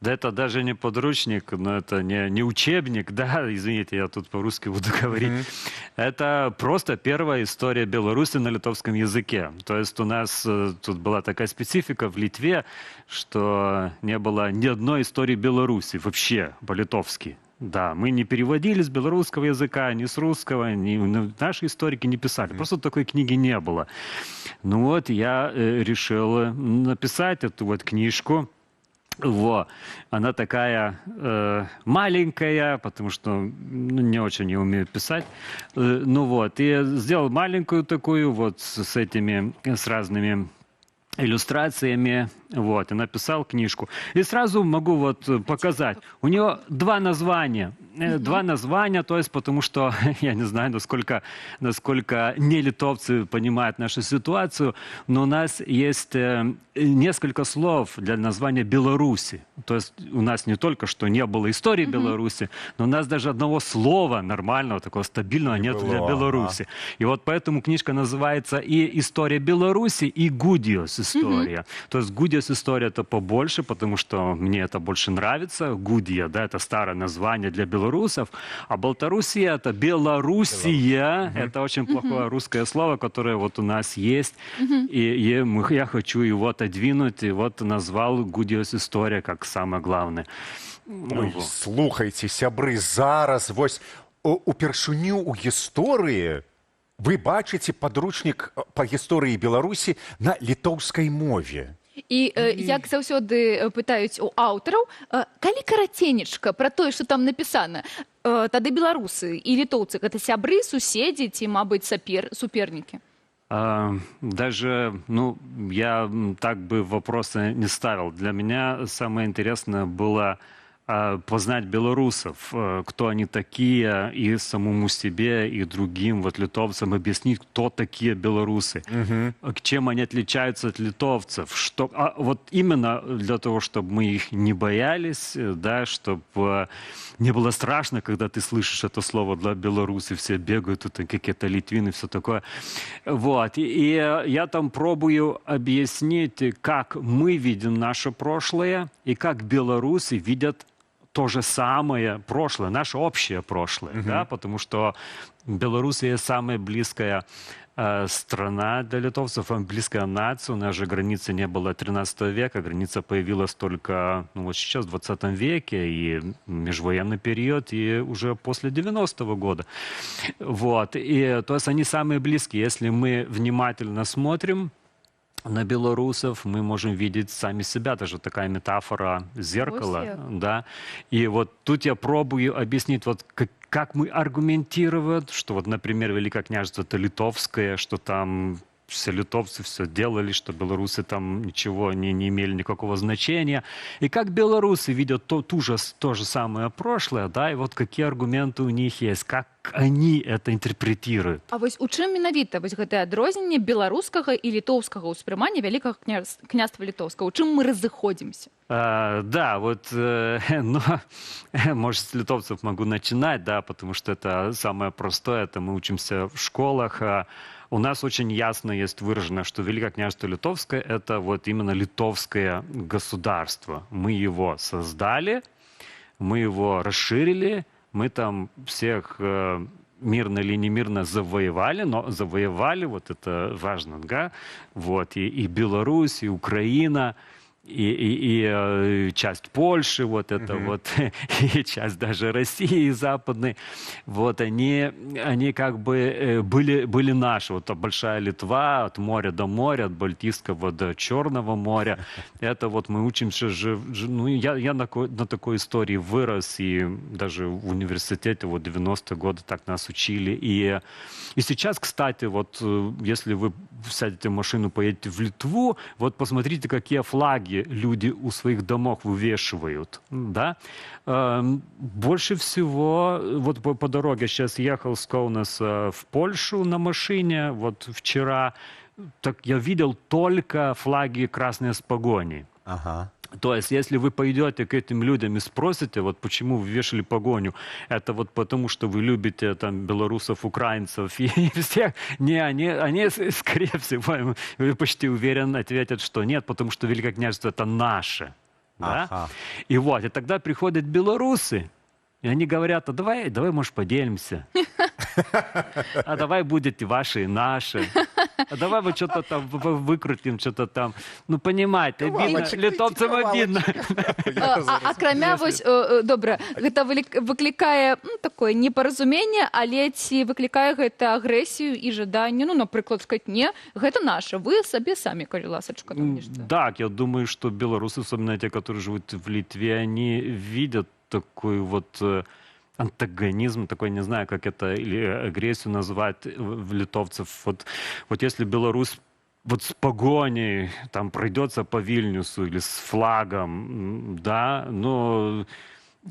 Да это даже не подручник, но это не учебник, да, извините, я тут по-русски буду говорить. Это просто первая история Беларуси на литовском языке. То есть у нас тут была такая специфика в Литве, что не было ни одной истории Беларуси вообще по-литовски. Да, мы не переводили с белорусского языка, ни с русского, наши историки не писали. Просто такой книги не было. Ну вот, я решил написать эту вот книжку. Во. Она такая маленькая, потому что не очень не умею писать. Ну вот, и сделал маленькую такую вот с этими, с разными иллюстрациями, вот, и написал книжку. И сразу могу вот показать. У нее два названия. Два названия, то есть потому что, я не знаю, насколько не литовцы понимают нашу ситуацию, но у нас есть несколько слов для названия Беларуси. То есть у нас не только что не было истории Беларуси, но у нас даже одного слова нормального, такого стабильного нет для Беларуси. И вот поэтому книжка называется и «История Беларуси», и «Гудиос история». То есть «Гудиос история» это побольше, потому что мне это больше нравится. «Гудия», да, это старое название для белорусов, а «Балтарусия» это «Белоруссия». Это очень плохое русское слово, которое вот у нас есть. И я хочу его отодвинуть, и вот назвал «Гудиос история» как самое главное. Ой, слухайте, сябры, зараз вось упершыню ў гісторыі вы бачыце падручнік па гісторыі Беларусі на літоўскай мове. І як заўсёды пытаюць у аўтараў, калі караценечка пра тое, што там напісана, тады беларусы і літоўцы гэта сябры, суседзі ці, мабыць, супернікі? Даже, ну, я так бы вопросы не ставил. Для меня самое интересное было познать белорусов, кто они такие, и самому себе, и другим вот литовцам объяснить, кто такие белорусы, чем они отличаются от литовцев, что, вот именно для того, чтобы мы их не боялись, да, чтобы не было страшно, когда ты слышишь это слово для белорусы, все бегают, тут какие-то литвины, все такое. Вот, и я там пробую объяснить, как мы видим наше прошлое, и как белорусы видят то же самое прошлое, наше общее прошлое, да, потому что Белоруссия самая близкая страна для литовцев, близкая нация. У нас же границы не было 13 века, граница появилась только, ну, вот сейчас, в 20 веке, и межвоенный период, и уже после 90-го года. Вот, и то есть они самые близкие. Если мы внимательно смотрим на белорусов, мы можем видеть сами себя, даже такая метафора зеркала, да. И вот тут я пробую объяснить, вот как мы аргументируем, что вот, например, Великое княжество это литовское, что там все литовцы все делали, что белорусы там ничего не имели никакого значения. И как белорусы видят то же самое прошлое, да, и вот какие аргументы у них есть, как они это интерпретируют. А вось у чым менавіта вось гэтае адрозненне беларускага і літоўскага ўспрымання вялікага княства літоўскага? У чым мы разыходзімся? Да, вот, но, может, с литовцев могу начинать, да, потому что это самое простое, это мы учимся в школах. У нас очень ясно есть выражено, что Великое княжество Литовское – это вот именно литовское государство. Мы его создали, мы его расширили, мы там всех мирно или немирно завоевали, но завоевали, вот это важно, да, вот, и Беларусь, и Украина, и часть Польши, вот это вот, и часть даже России западной, вот они как бы были наши. Вот большая Литва от моря до моря, от Балтийского до Черного моря. Это вот мы учимся же, ну я на такой истории вырос, и даже в университете вот 90-е годы так нас учили. И сейчас, кстати, вот если вы сядете в машину, поедете в Литву, вот посмотрите, какие флаги люди у своих домов вывешивают, да. Больше всего, вот по дороге сейчас ехал с Каунаса в Польшу на машине, вот вчера, так я видел только флаги красные с погоней. Ага. То есть, если вы пойдете к этим людям и спросите, вот почему вы вешали погоню, это вот потому, что вы любите там белорусов, украинцев и всех. Не, они, скорее всего, вы почти уверенно ответят, что нет, потому что Великое княжество это наше. Да? Ага. И вот, и тогда приходят белорусы, и они говорят, а давай, может, поделимся. А давай будете ваши и наши. А давай мы что-то там выкрутим, что-то там. Ну, понимаете, обидно, литовцам обидно. Акрамя вось, добра, гэта выклікае такое непаразуменне, але ці выклікае гэта агрэсію і жаданне, ну, напрыклад, сказаць, не, гэта наша, вы сабе самі, калі ласачка. Так, я думаю, что белорусы, особенно те, которые живут в Литве, они видят такой вот антагонизм, такой, не знаю, как это, или агрессию назвать в литовцев. Вот если Беларусь вот с погоней там пройдется по Вильнюсу или с флагом, да, но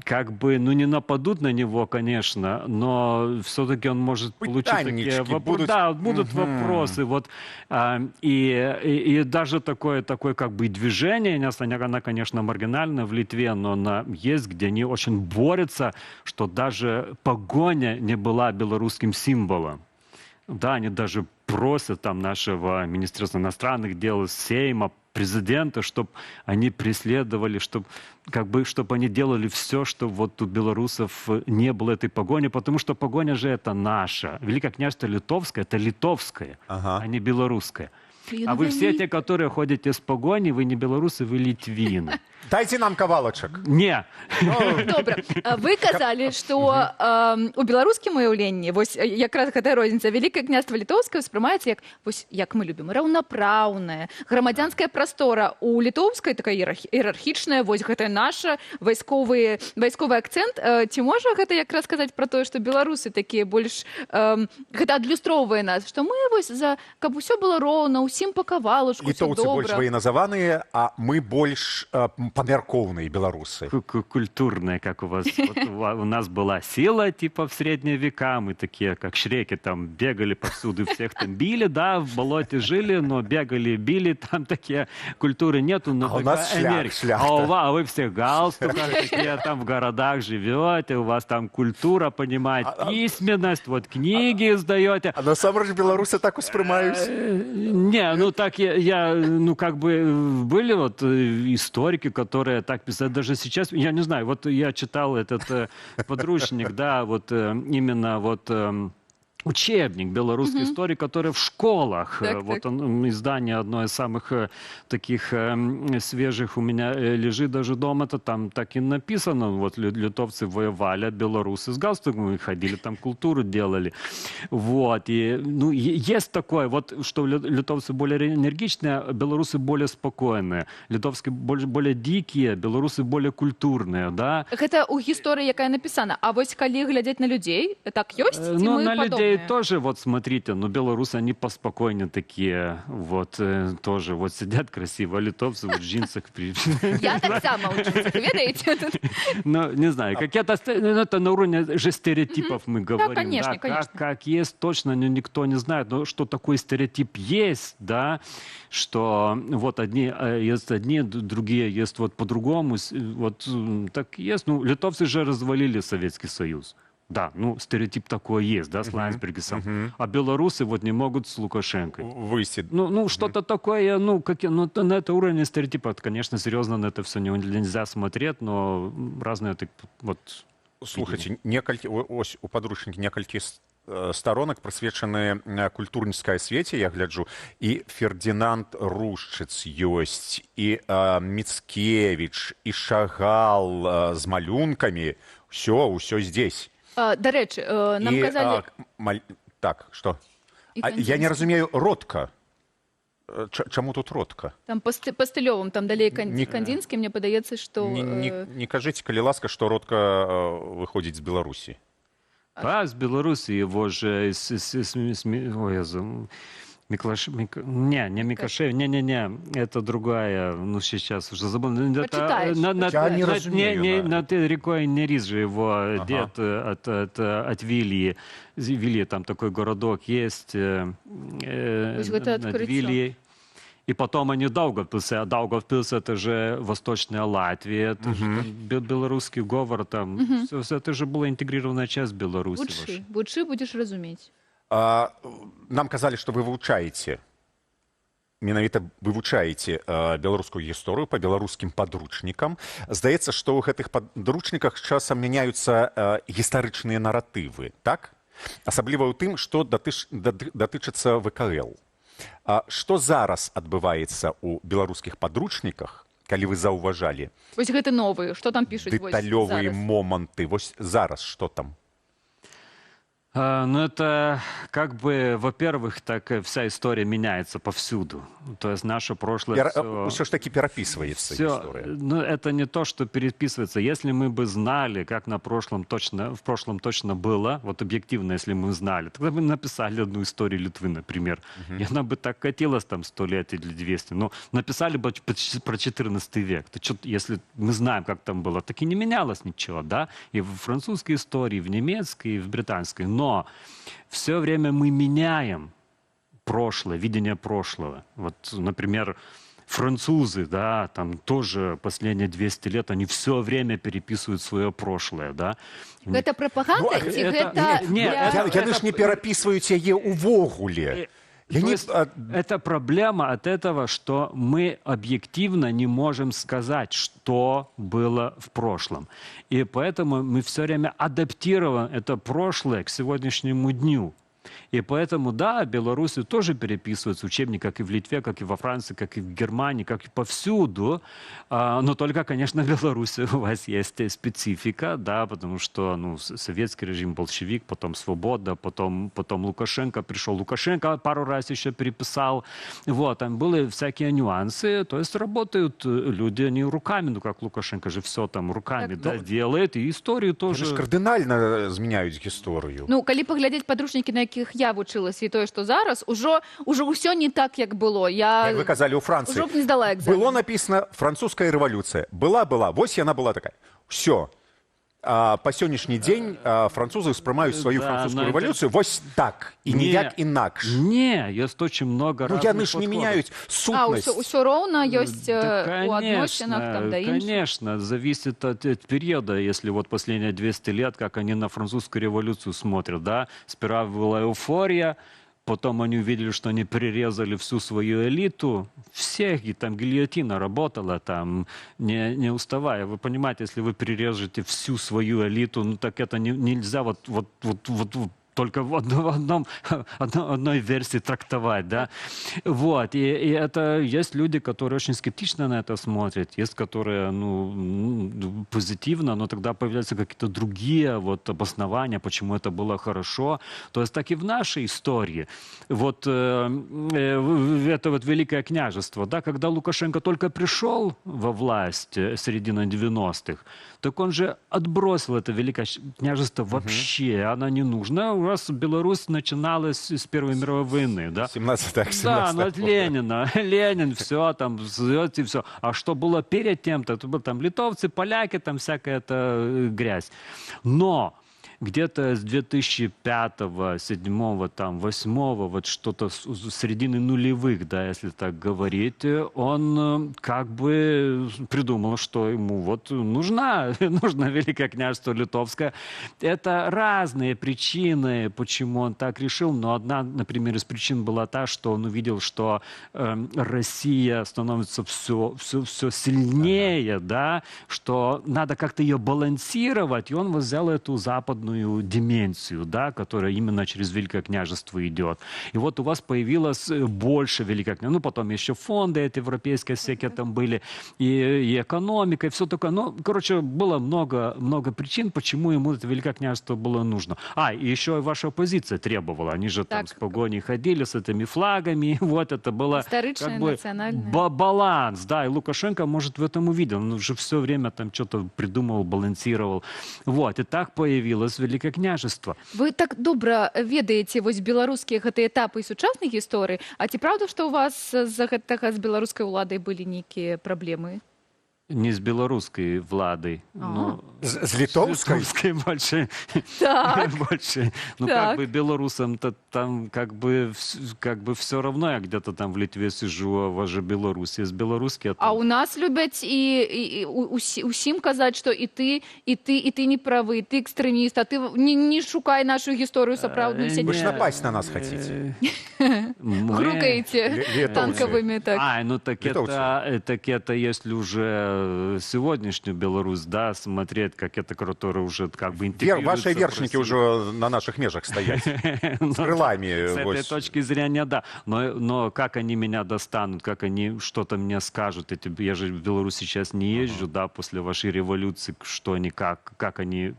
как бы, ну, не нападут на него, конечно, но все-таки он может получить такие вопросы. Да, будут вопросы. Вот, и даже такое как бы движение, оно, конечно, маргинальное в Литве, но оно есть, где они очень борются, что даже погоня не была белорусским символом. Да, они даже просят там нашего Министерства иностранных дел, Сейма, президента, чтобы они преследовали, чтобы они делали все, чтобы вот у белорусов не было этой погони, потому что погоня же это наша. Великое княжество Литовское, это литовское, а не белорусское. А вы все те, которые ходите с погоней, вы не белорусы, вы литвины. Дайте нам кавалачак. Не. Добра. Вы казалі, што у беларускім уяўленні вось якраз гэтая розніца Великое княжество Літоўскае ўспрымаецца як мы любім, раўнапраўная, грамадзянская прастора. У літоўскай такая іерархічная, вось гэтая наша, вайсковы акцэнт. Ці можа гэта якраз сказаць пра тое, што беларусы такія больш гэта адлюстроўвае нас, што мы вось за каб усё было роўна, усім па кавалачку, усё добра. Літоўцы больш военназаваныя, а мы больш померковные белорусы. Культурные, как у вас. Вот у нас была сила, типа в средние века. Мы такие, как шреки, там бегали повсюду, всех там били, да, в болоте жили, но бегали, били, там такие культуры нету. Но у нас шляхта. А вы все галстуках, такие там в городах живете, у вас там культура, понимаете, письменность, вот книги издаете. А на самом деле белорусы так успрымаюсь? Не, ну так ну как бы были вот историки, которые так писали. Даже сейчас, я не знаю, вот я читал этот подручник, да, вот именно вот учебник белорусской истории, который в школах. Вот он, издание одно из самых таких свежих у меня лежит даже дома, то там так и написано, вот литовцы воевали, а белорусы с галстуком ходили, там культуру делали. Вот, и ну, есть такое, вот, что литовцы более энергичные, а белорусы более спокойные. Литовские более дикие, белорусы более культурные, да. Гэта у гісторыі, якая напісана. А вось калі глядзець на людзей, так ёсць? Ну, на людей агрессивные. тоже, вот смотрите, ну, белорусы, они поспокойнее такие, вот, тоже, вот сидят красиво, а литовцы вот в джинсах. Я так сама учусь, ведаете? Тут Ну, не знаю, какие-то, это на уровне же стереотипов мы говорим. конечно, конечно. Как есть, точно никто не знает, но что такой стереотип есть, да, что вот одни есть одни, другие есть вот по-другому, вот так есть. Ну, литовцы же развалили Советский Союз. Да, ну, стереотип такой есть, да, с Ландсбергисом. А белорусы вот не могут с Лукашенко. Выйти. Ну, что-то такое, ну, на это уровне стереотипа, конечно, серьезно на это все нельзя смотреть, но разные так, вот. Слухайте, ось у падручнікі некалькі сторонок прысвечаны культурніцкай асвеце, я гляджу, і Фердинанд Рушчыц ёсць, і Міцкевіч, і Шагал з малюнкамі. Ўсё здесь. До речі, нам казали... Так, что? І Я не Кандзінський. разумею, Ротка. Чаму тут Ротка? Там по Стылёвым, там далей Кандзінскі, мне падаецца, што... Не кажите, калі ласка, что Ротка выходит из Беларуси. А, с Беларуси его же... Не Микошев, не, это другая, ну сейчас уже забыл. Почитаешь. Я не разумею. Над рекой Нерис же его дед от Вилли, там такой городок есть. это над открытие. Вильей. И потом они Даугавпилсы, а Даугавпилс это же Восточная Латвия, это же там белорусский говор, там, это же была интегрированная часть Беларуси. Будши будешь разуметь. Нам казали, что вы вывучаете, менавіта вывучаете беларускую гісторыю по беларускім падручнікам. Здаецца, што ў гэтых падручніках часам мяняюцца гістарычныя наратывы, так? Асабліва ў тым, што датычыцца ВКЛ. Што зараз адбываецца ў беларускіх падручніках, калі вы заўважалі? Вось гэты новы, што там пішуць? Дэталёвыя моманты. Вось зараз што там? Ну, это как бы, во-первых, так вся история меняется повсюду. То есть наше прошлое... Все ж таки переписывается история. Ну, это не то, что переписывается. Если мы бы знали, как в прошлом точно было, вот объективно, если мы знали, тогда бы написали одну историю Литвы, например. И она бы так катилась там 100 лет или 200. Но написали бы про 14 век. Если мы знаем, как там было, так и не менялось ничего, да? И в французской истории, и в немецкой, и в британской. Но все время мы меняем прошлое, видение прошлого. Вот, например, французы, да, там тоже последние 200 лет, они все время переписывают свое прошлое, да. Это пропаганда? Яны ж не перапісваюць яе ўвогуле. Это проблема от этого, что мы объективно не можем сказать, что было в прошлом. И поэтому мы все время адаптируем это прошлое к сегодняшнему дню. И поэтому, да, белорусы тоже переписываются учебники, как и в Литве, как и во Франции, как и в Германии, как и повсюду. Но только, конечно, в Беларуси у вас есть специфика, да, потому что, ну, советский режим, большевик, потом свобода, потом Лукашенко пришел. Лукашенко пару раз еще переписал. Вот, там были всякие нюансы. То есть работают люди не руками, ну, как Лукашенко же все там руками, так, да, делает. И историю тоже... Они же кардинально зменяют историю. Ну, коли поглядеть подручники, на яких я вучилася, і тое, што зараз, ужо ўсё не так, як было. Як вы казалі, у Францыі. Ужо б не здала экзамен. Было написано «Французская революция». Была. Вось яна была такая. Все. По сённяшні дзень французы ўспрымаюць сваю французскую революцию вось так. І ніяк інакш. Не, есть очень много разных яны ж не меняюць сутнасць. Усё роўна ёсць у адносінах там да іншых. Конечно, зависит от периода. Если вот последние 200 лет, как они на французскую революцию смотрят, да, сперва была эуфория, потом они увидели, что они перерезали всю свою элиту, всех, и там гильотина работала, там, не уставая. Вы понимаете, если вы перережете всю свою элиту, ну так это нельзя вот только в одной версии трактовать, да. Вот, и это есть люди, которые очень скептично на это смотрят, есть, которые, ну, позитивно, но тогда появляются какие-то другие вот обоснования, почему это было хорошо. То есть так и в нашей истории. Вот это вот Великое княжество, да, когда Лукашенко только пришел во власть середина 90-х, так он же отбросил это Великое княжество вообще, оно не нужно. раз Беларусь начиналась с Первой мировой войны, да? 17 Да, ну от Ленина. Ленин, все там, и все. А что было перед тем-то? Это были там литовцы, поляки, там всякая эта грязь. Но где-то с 2005-го, 2007-го, там, 2008-го, вот что-то с середины нулевых, да, если так говорить, он как бы придумал, что ему вот нужно Великое княжество Литовское. Это разные причины, почему он так решил, но одна, например, из причин была та, что он увидел, что Россия становится все сильнее, да, что надо как-то ее балансировать, и он взял эту западную дименсию, да, которая именно через Великое княжество идет. И вот у вас появилось больше Великое княжество. Ну, потом еще фонды эти европейские всякие там были, и экономика, и все такое. Ну, короче, было много причин, почему ему это Великое княжество было нужно. И еще и ваша оппозиция требовала. Они же там с погоней ходили, с этими флагами. Вот это было историчное, как бы национальное. баланс. Да, и Лукашенко, может, в этом увидел. Он уже все время там что-то придумывал, балансировал. Вот, и так появилось Великое княжество. Вы так добра ведаеце вось беларускія гэтыя этапы сучаснай гісторыі, а ці праўда, што ў вас з-за гэтага з беларускай уладай былі нейкія праблемы? Не с белорусской владой, но с литовской? С литовской больше. Так. Больше. Ну, Так. как бы белорусам-то там как бы все равно. Я где-то там в Литве сижу, а у вас же Беларусь. С белорусские... А у нас любят и усім казаць, што і ты не правы, ты экстрэміст, а ты не шукай нашу гісторыю сапраўдную. Вы ж напасть на нас хотите. Хрукаете танковыми так. Ну так это если уже сегодняшнюю Беларусь, да, смотреть, как это, которые уже как бы интегрируются. Ваши вершники уже на наших межах стоят. С крылами. С этой точки зрения, да. Но как они меня достанут, как они что-то мне скажут. Я же в Беларусь сейчас не езжу, да, после вашей революции, что они, как они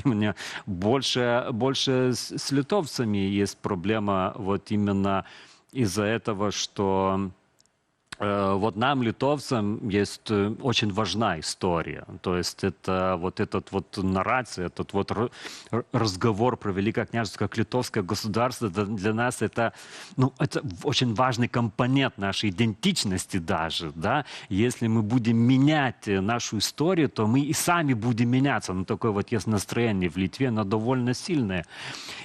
меня... Больше с литовцами есть проблема вот именно из-за этого, что... Вот нам, литовцам, есть очень важна история. То есть это вот этот вот нарратив, этот вот разговор про Великое княжество как литовское государство, для нас это, это очень важный компонент нашей идентичности даже. Да? Если мы будем менять нашу историю, то мы и сами будем меняться. Такое вот есть настроение в Литве, но довольно сильное.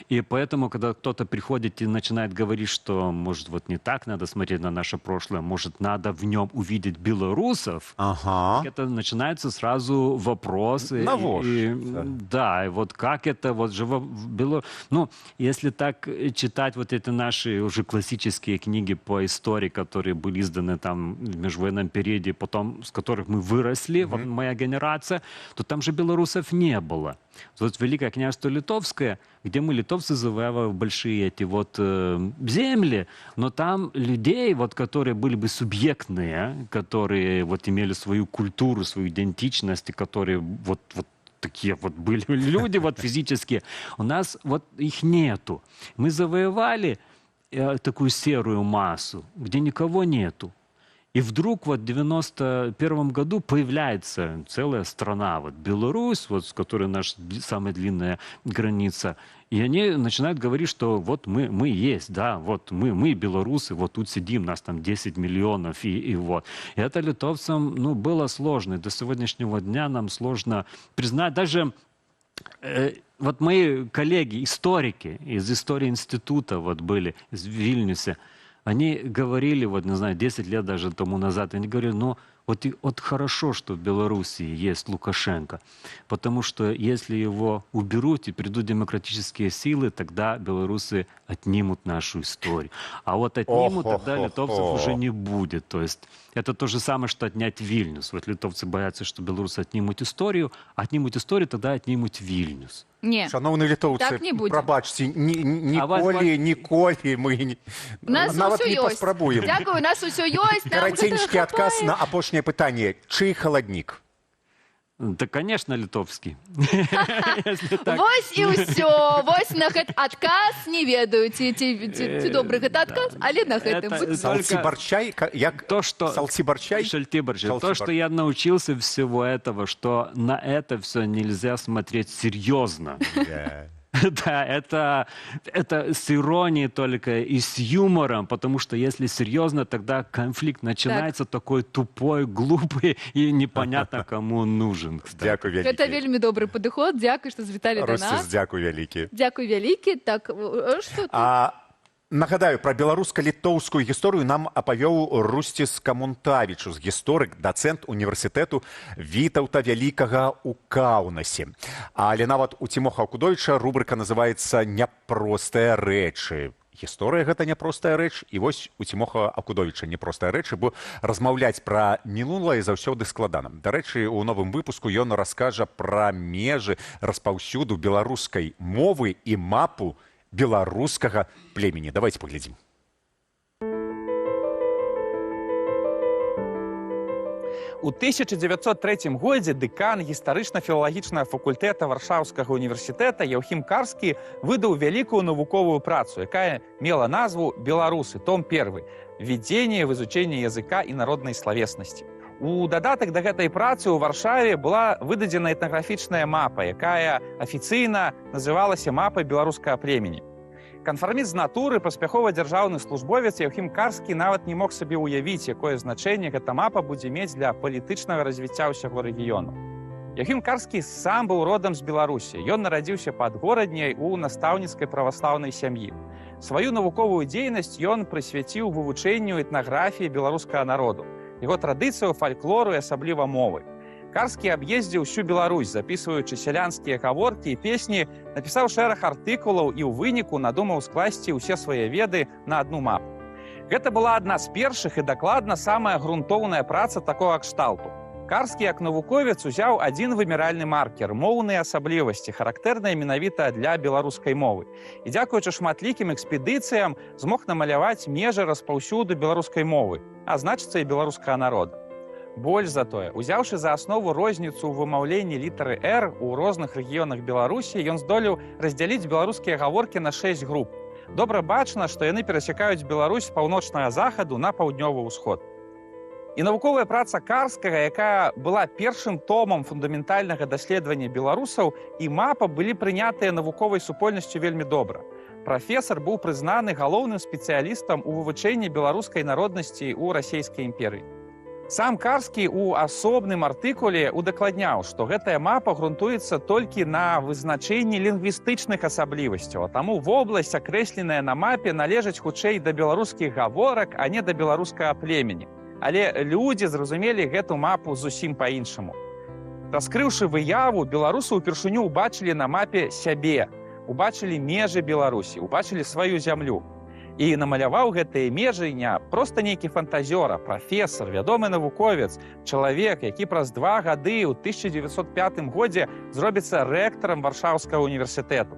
И поэтому, когда кто-то приходит и начинает говорить, что, может, вот не так надо смотреть на наше прошлое, может, надо в нем увидеть белорусов, это начинаются сразу вопросы. Да, и вот как это вот же если так читать вот эти наши уже классические книги по истории, которые были изданы там в межвоенном периоде, потом с которых мы выросли, вот моя генерация, то там же белорусов не было. Вот Великое княжество Литовское, где мы, литовцы, завоевали большие эти вот земли, но там людей, вот, которые были бы субъектные, которые вот имели свою культуру, свою идентичность, и которые вот такие вот были люди вот физические, у нас вот их нету. Мы завоевали такую серую массу, где никого нету. И вдруг вот в 91 году появляется целая страна, вот Беларусь, вот, с которой наша самая длинная граница. И они начинают говорить, что вот мы есть, да, вот мы белорусы, вот тут сидим, нас там 10 миллионов, и вот. И это литовцам, было сложно. И до сегодняшнего дня нам сложно признать. Даже вот мои коллеги, историки из истории института вот были, из Вильнюса, они говорили, вот, не знаю, 10 лет даже тому назад, они говорили, вот хорошо, что в Белоруссии есть Лукашенко, потому что если его уберут и придут демократические силы, тогда белорусы отнимут нашу историю. А вот отнимут, тогда литовцев уже не будет. То есть это то же самое, что отнять Вильнюс. Вот литовцы боятся, что белорусы отнимут историю, тогда отнимут Вильнюс. Не, шановні литовці, так не буде. пробачте, ніколі ми навіть не паспрабуємо. Дякую, у нас усё ёсць. Караценькі адказ на апошняе пытанне. Чый халаднік? Да, конечно, литовский. Вось і ўсё. Вось на гэты адказ не ведаю, ці добры гэты адказ, але на гэтым. Салці-барчай? Салці-барчай? Шальты-барчай. То, что я научился всего этого, что на это все нельзя смотреть серьезно. Да, это с иронией только и с юмором, потому что если серьезно, тогда конфликт начинается такой тупой, глупый и непонятно кому он нужен. Кстати. Дякую вялікі. Гэта вельмі добры падыход. Дзякуй, што звіталі да Росціс, нас. дякую вялікі. Дзякуй вялікі. Так, што тут? Нагадаю, пра беларуска-літоўскую гісторыю нам апавёў Русціс Камунтавічус, гісторык, дацэнт універсітэту Вітаўта Вялікага ў Каўнасе. Але нават у Цімоха Акудовіча рубрыка называецца «Няпростыя рэчы». Гісторыя гэта няпростая рэч, і вось у Цімоха Акудовіча няпростая рэч, бо размаўляць пра мінулае заўсёды складана. Дарэчы, у новым выпуску ён раскажа пра межы распаўсюду беларускай мовы і мапу беларускага племені. Давайте поглядзім. У 1903 годзе дэкан гістарычна-філалагічнага факультэта Варшаўскага універсітэта Яўхім Карскі выдаў вялікую навуковую працу, якая мела назву «Беларусы», том 1. «Введение в изучение языка и народной словесности». У дадатак да гэтай працы ў Варшаве была выдадзена этнаграфічная мапа, якая афіцыйна называлася мапай беларускага племені. Канфарміст з натуры, паспяховы дзяржаўны службовец Яўхім Карскі нават не мог сабе ўявіць, якое значэнне гэта мапа будзе мець для палітычнага развіцця ўсяго рэгіёну. Яўхім Карскі сам быў родам з Беларусі. Ён нарадзіўся пад Горадняй у настаўніцкай праваслаўнай сям'і. Сваю навуковую дзейнасць ён прысвяціў вывучэнню этнаграфіі беларускага народу, яго традыцыяў, фальклору і асабліва мовы. Карскі аб'ездзіў усю Беларусь, запісваючы сялянскія гаворкі і песні, напісаў шэраг артыкулаў і ў выніку надумаў скласці ўсе свае веды на адну мапу. Гэта была адна з першых і дакладна самая грунтоўная праца такога кшталту. Карскі, як навуковец, узяў адзін выміральны маркер – моўныя асаблівасці, характэрныя менавіта для беларускай мовы. І дзякуючы шматлікім экспедыцыям змог намаляваць межы распаўсюду беларускай мовы, а значыцца і беларускага народа. Больш за тое, узяўшы за аснову розніцу ў вымаўленні літары «Р» у розных рэгіёнах Беларусі, ён здолеў раздзяліць беларускія гаворкі на 6 груп. Добра бачна, што яны перасякаюць Беларусь з паўночнага захаду на паўднёвы ўсход. І навуковая праца Карскага, якая была першым томам фундаментальнага даследавання беларусаў, і мапа былі прынятыя навуковай супольнасцю вельмі добра. Прафесар быў прызнаны галоўным спецыялістам у вывучэнні беларускай народнасці ў расійскай імперыі. Сам Карскі ў асобным артыкуле удакладняў, што гэтая мапа грунтуецца толькі на вызначэнні лінгвістычных асаблівасцяў, а таму вобласць, акрэсленая на мапе, належыць хутчэй да беларускіх гаворак, а не да беларускага племені. Але людзі зразумелі гэту мапу зусім па-іншаму. Раскрыўшы выяву, беларусы ўпершыню ўбачылі на мапе сябе, убачылі межы Беларусі, убачылі сваю зямлю. І намаляваў гэтыя межы не проста нейкі фантазёр, а прафесар, вядомы навуковец, чалавек, які праз 2 гады ў 1905 годзе зробіцца рэктарам Варшаўскага універсітэту.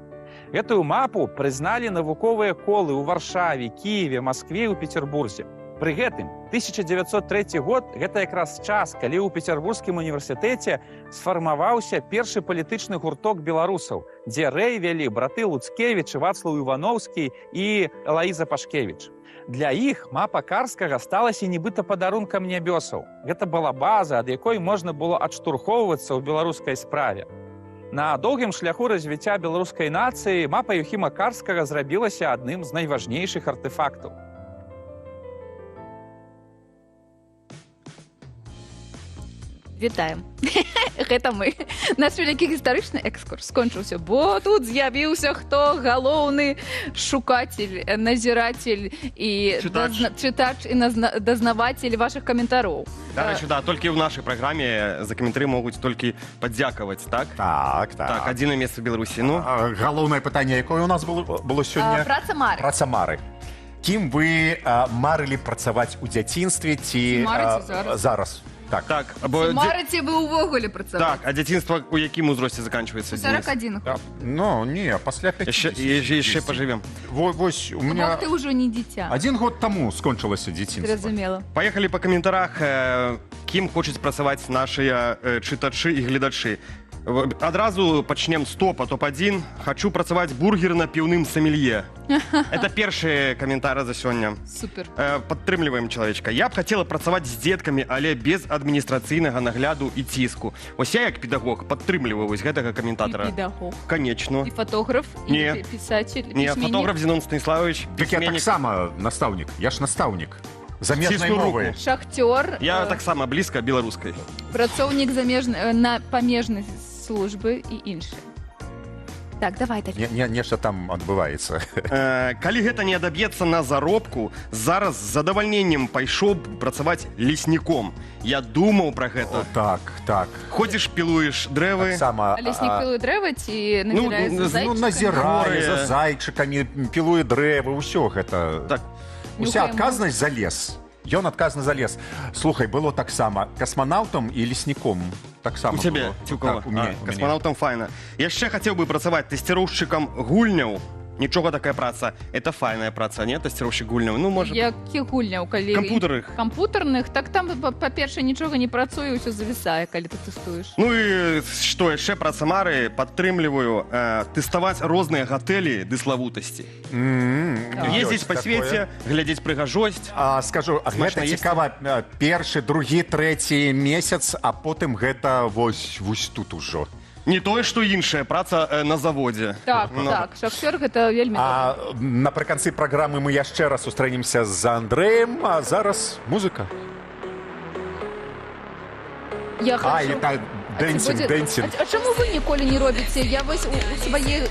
Гэтую мапу прызналі навуковыя колы ў Варшаве, Кіеве, Маскве і ў Петербурзе. Пры гэтым 1903 год гэта якраз час, калі ў Петербургскім універсітэце сфармаваўся першы палітычны гурток беларусаў, дзе рэй вялі браты Луцкевіч, Вацлаў Івановскі і Элаіза Пашкевіч. Для іх мапа Карскага сталася нібыта падарункам нябёсаў. Гэта была база, ад якой можна было адштурхоўвацца ў беларускай справе. На доўгім шляху развіцця беларускай нацыі мапа Яўхіма Карскага зрабілася адным з найважнейшых артэфактаў. Вітаем. Гэта мы. Наш вялікі гістарычны экскурс скончыўся, бо тут з'явіўся хто? Галоўны шукацель, назірацель і чытач і дазнавацель вашых каментароў. Дарэчы, да, толькі ў нашай праграме за каментары могуць толькі падзякаваць, так? Так. Так, адзінае месца в Беларусі. Ну, галоўнае пытанне, якое у нас было сёння? Праца Мары. Праца Мары. Кім вы марылі працаваць у дзяцінстве ці зараз? Так. Марыце вы ўвогуле працаваць? Так, а дзяцінства у якім узросце заканчваецца? 41. Ну, не, пасля 50. Яшчэ пажывем. Вось, у меня... Бог, ты ўжо не дзіця. 1 год таму скончылася дзяцінства. Зразумела. Паехалі па каментарах. Кім хочуць працаваць нашыя чытачы і гледачы. Адразу пачнем з топа, топ-1. Хачу працаваць бургерна-піўным сомелье. Это першы каментар за сёння. Супер. Падтрымліваем чалавечка. Я б хацела працаваць з дзеткамі, але без адміністрацыйнага нагляду і ціску. Ось я, як педагог, падтрымліваю вось гэтага каментатара. І педагог. Конечно. І фотограф, Не. і писатель, Не, письменник. фотограф Зенон Станіславович, Так я пісьменнік. таксама настаўнік. Я ж настаўнік. Замежнай Цісну руку. мовы. Шахтер, Я таксама блізка беларускай. працоўнік на памежнай службы і іншыя. Так, давай далей. Нешта там адбываецца. Калі гэта не адаб'ецца на заробку, зараз з задавальненнем пайшоў б працаваць лесніком. Я думаў пра гэта. Так. Ходзіш, пілуеш дрэвы. Таксама Леснік пілуе дрэва ці назірае за зайчыкамі? назірае за зайчыкамі, пілуе дрэвы, ўсё гэта. Так. Уся Нюхаем. адказнасць за лес. Ён адказны за лес. Слухай, было таксама касманаўтам і лесніком. Таксама У цябе, было. Цюкова. Так, у мяне. Касманаўтам файна. Яшчэ хацеў бы працаваць тэсціроўшчыкам гульняў. Нічога такая праца. Это файная праца, не? Тэсціроўшчык гульняў. Ну, можа... Якіх гульняў, калі... Кампутарных. Кампутарных? Так там, па-першае, нічога не працуе, ўсё завісае, калі ты тэстуеш. Ну і што яшчэ праца мары, падтрымліваю тэставаць розныя гатэлі ды славутасці. Ездзіць па свеце, глядзець прыгажосць. Скажу, Смачна гэта есці? цікава, першы, другі, трэці месяц, а потым гэта вось тут ужо. Не тое, што іншая праца на заводзе. Так, шахтер гэта вельмі... Напрыканцы праграмы мы яшчэ раз сустрэнемся з Андрэем, а зараз музыка. Я хочу... Дэнсінг. А чаму вы ніколі не робіце? Я вось у свае...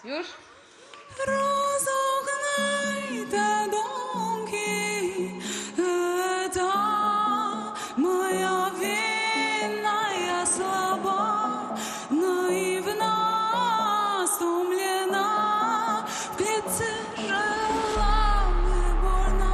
Już? Rozognej te domki, ta moja wina, ja słaba, naiwna, stłumlena, w piecy żyła wyborna.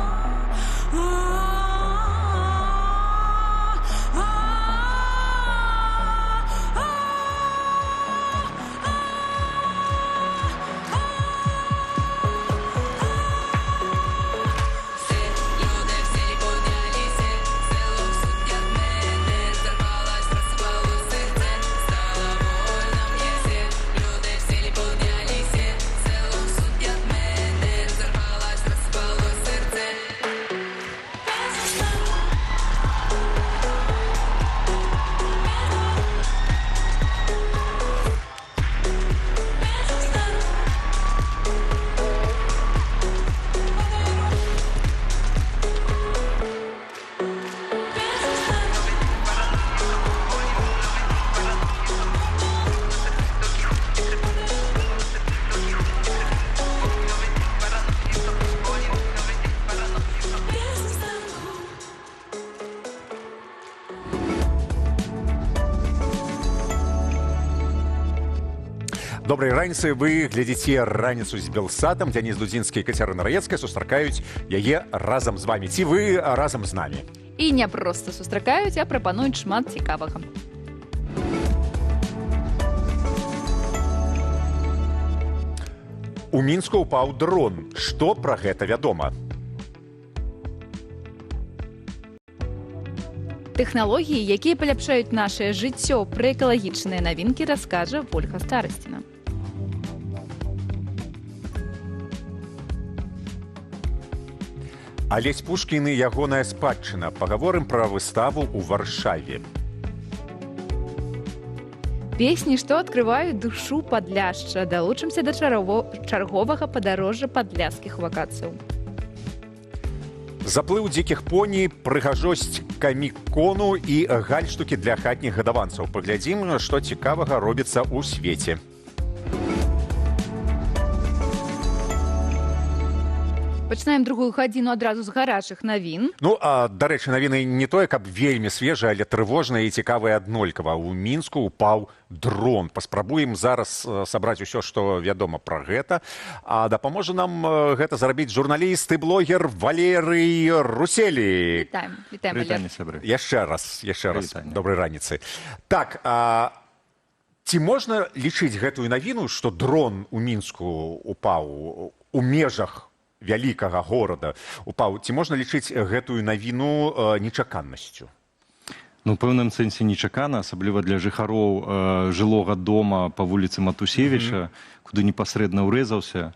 Добрай раніцы, вы глядзіце раніцу з Белсатам. Дзяніс Дудзінскі і Кацярына Раецкая сустракаюць яе разам з вамі. Ці вы разам з намі? І не проста сустракаюць, а прапануюць шмат цікавага. У Мінску ўпаў дрон. Што пра гэта вядома? Тэхналогіі, якія паляпшаюць нашае жыццё, пра экалагічныя навінкі раскажа Вольга Старасціна. Алесь Пушкін і ягоная спадчына. Пагаворым пра выставу ў Варшаве. Песні, што адкрываюць душу Падляшча. Далучымся да чарговага падарожжа падляшскіх вакацыяў. Заплыў дзікіх поні, прыгажосць камік-кону і гальштукі для хатніх гадаванцаў. Паглядзім, што цікавага робіцца ў свеце. Пачынаем другую гадзіну адразу з гарачых навін. Ну, дарэчы, навіны не тое, каб вельмі свежыя, але трывожныя і цікавыя аднолькава. У Мінску упаў дрон. Паспрабуем зараз сабраць усё, што вядома пра гэта. А дапаможа нам гэта зрабіць журналіст і блогер Валерый Руселі. Вітаем, Валер. Яшчэ раз. Добрай раніцы. Так, ці можна лічыць гэтую навіну, што дрон у Мінску упаў у межах вялікага горада упаў? Ці можна лічыць гэтую навіну нечаканнасцю? Ну, у пэўным сэнсе нечакана, асабліва для жыхароў жылога дома па вуліцы Матусевіча, куды непасрэдна ўрэзаўся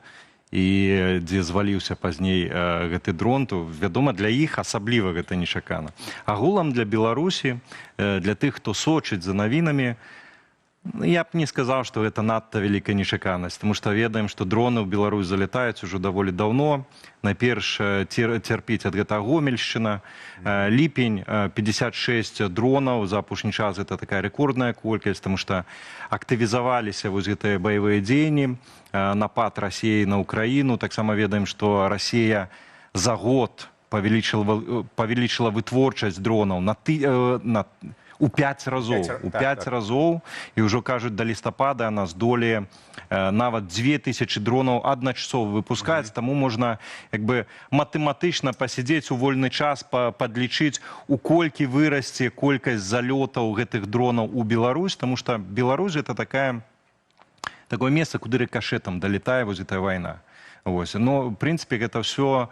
і дзе зваліўся пазней гэты дрон, то, вядома, для іх асабліва гэта нечакана. Агулам для Беларусі, для тых, хто сочыць за навінамі, я б не сказаў, што гэта надта вялікая нечаканасць, тому што ведаем, што дроны ў Беларусь залятаюць ужо даволі даўно. Найперш цярпіць ад гэтага Гомельшчына. Ліпень 56 дронаў за апошні час, гэта такая рэкордная колькасць, тому што актывізаваліся вось гэтыя баявыя дзеянні, напад Расіі на Украіну. Таксама ведаем, што Расія за год павялічыла вытворчасць дронаў у 5 разоў, і ўжо кажуць, да лістапада яна здолее нават 2000 дронаў адначасова выпускаць, таму можна матэматычна пасядзець у вольны час, падлічыць, у колькі вырасце колькасць залётаў гэтых дронаў у Беларусь, таму што Беларусь гэта такое месца, куды рыкашэтам далетае вось гэтая вайна. Но, в прынцыпе, гэта ўсё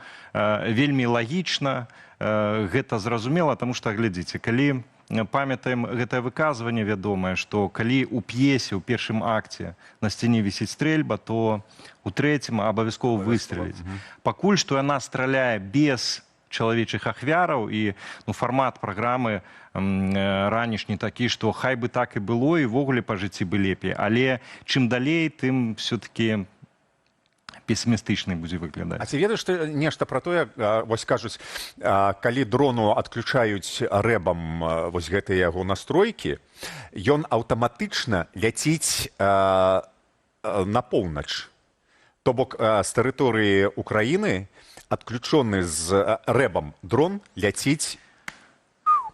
вельмі лагічна, гэта зразумела, таму што, глядзіце, калі памятаем гэтае выказванне вядомае, што калі ў п'есе, у першым акце на сцяне вісіць стрэльба, то у трэцім абавязкова выстрэліць. Пакуль што яна страляе без чалавечых ахвяраў, і фармат праграмы ранішні такі, што хай бы так і было, і ввогуле па жыцці бы лепей. Але чым далей, тым все-таки песімістычны будзе выглядаць. А ці ведаеш ты нешта пра тое, вось кажуць, калі дрону адключаюць рэбам вось гэтыя яго настройкі, ён аўтаматычна ляціць на поўнач. То бок з тэрыторыі Украіны адключоны з рэбам дрон ляціць.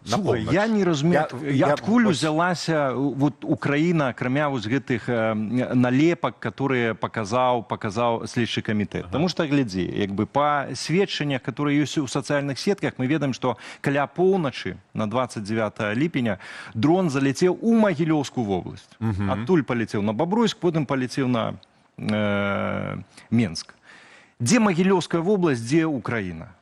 Слухай, я не разумею, адкуль узялася Украіна, акрамя гэтых налепак, которые паказаў следчы камітэт. Таму што, глядзі, па сведчаннях, которые ёсць у сацыяльных сетках, мы ведаем, што каля поўначы на 29 ліпеня дрон заляцеў у Магілёўскую вобласць. Адтуль паляцеў на Бабруйск, потым паляцеў на Менск. Дзе Магілёўская вобласць, дзе Украіна?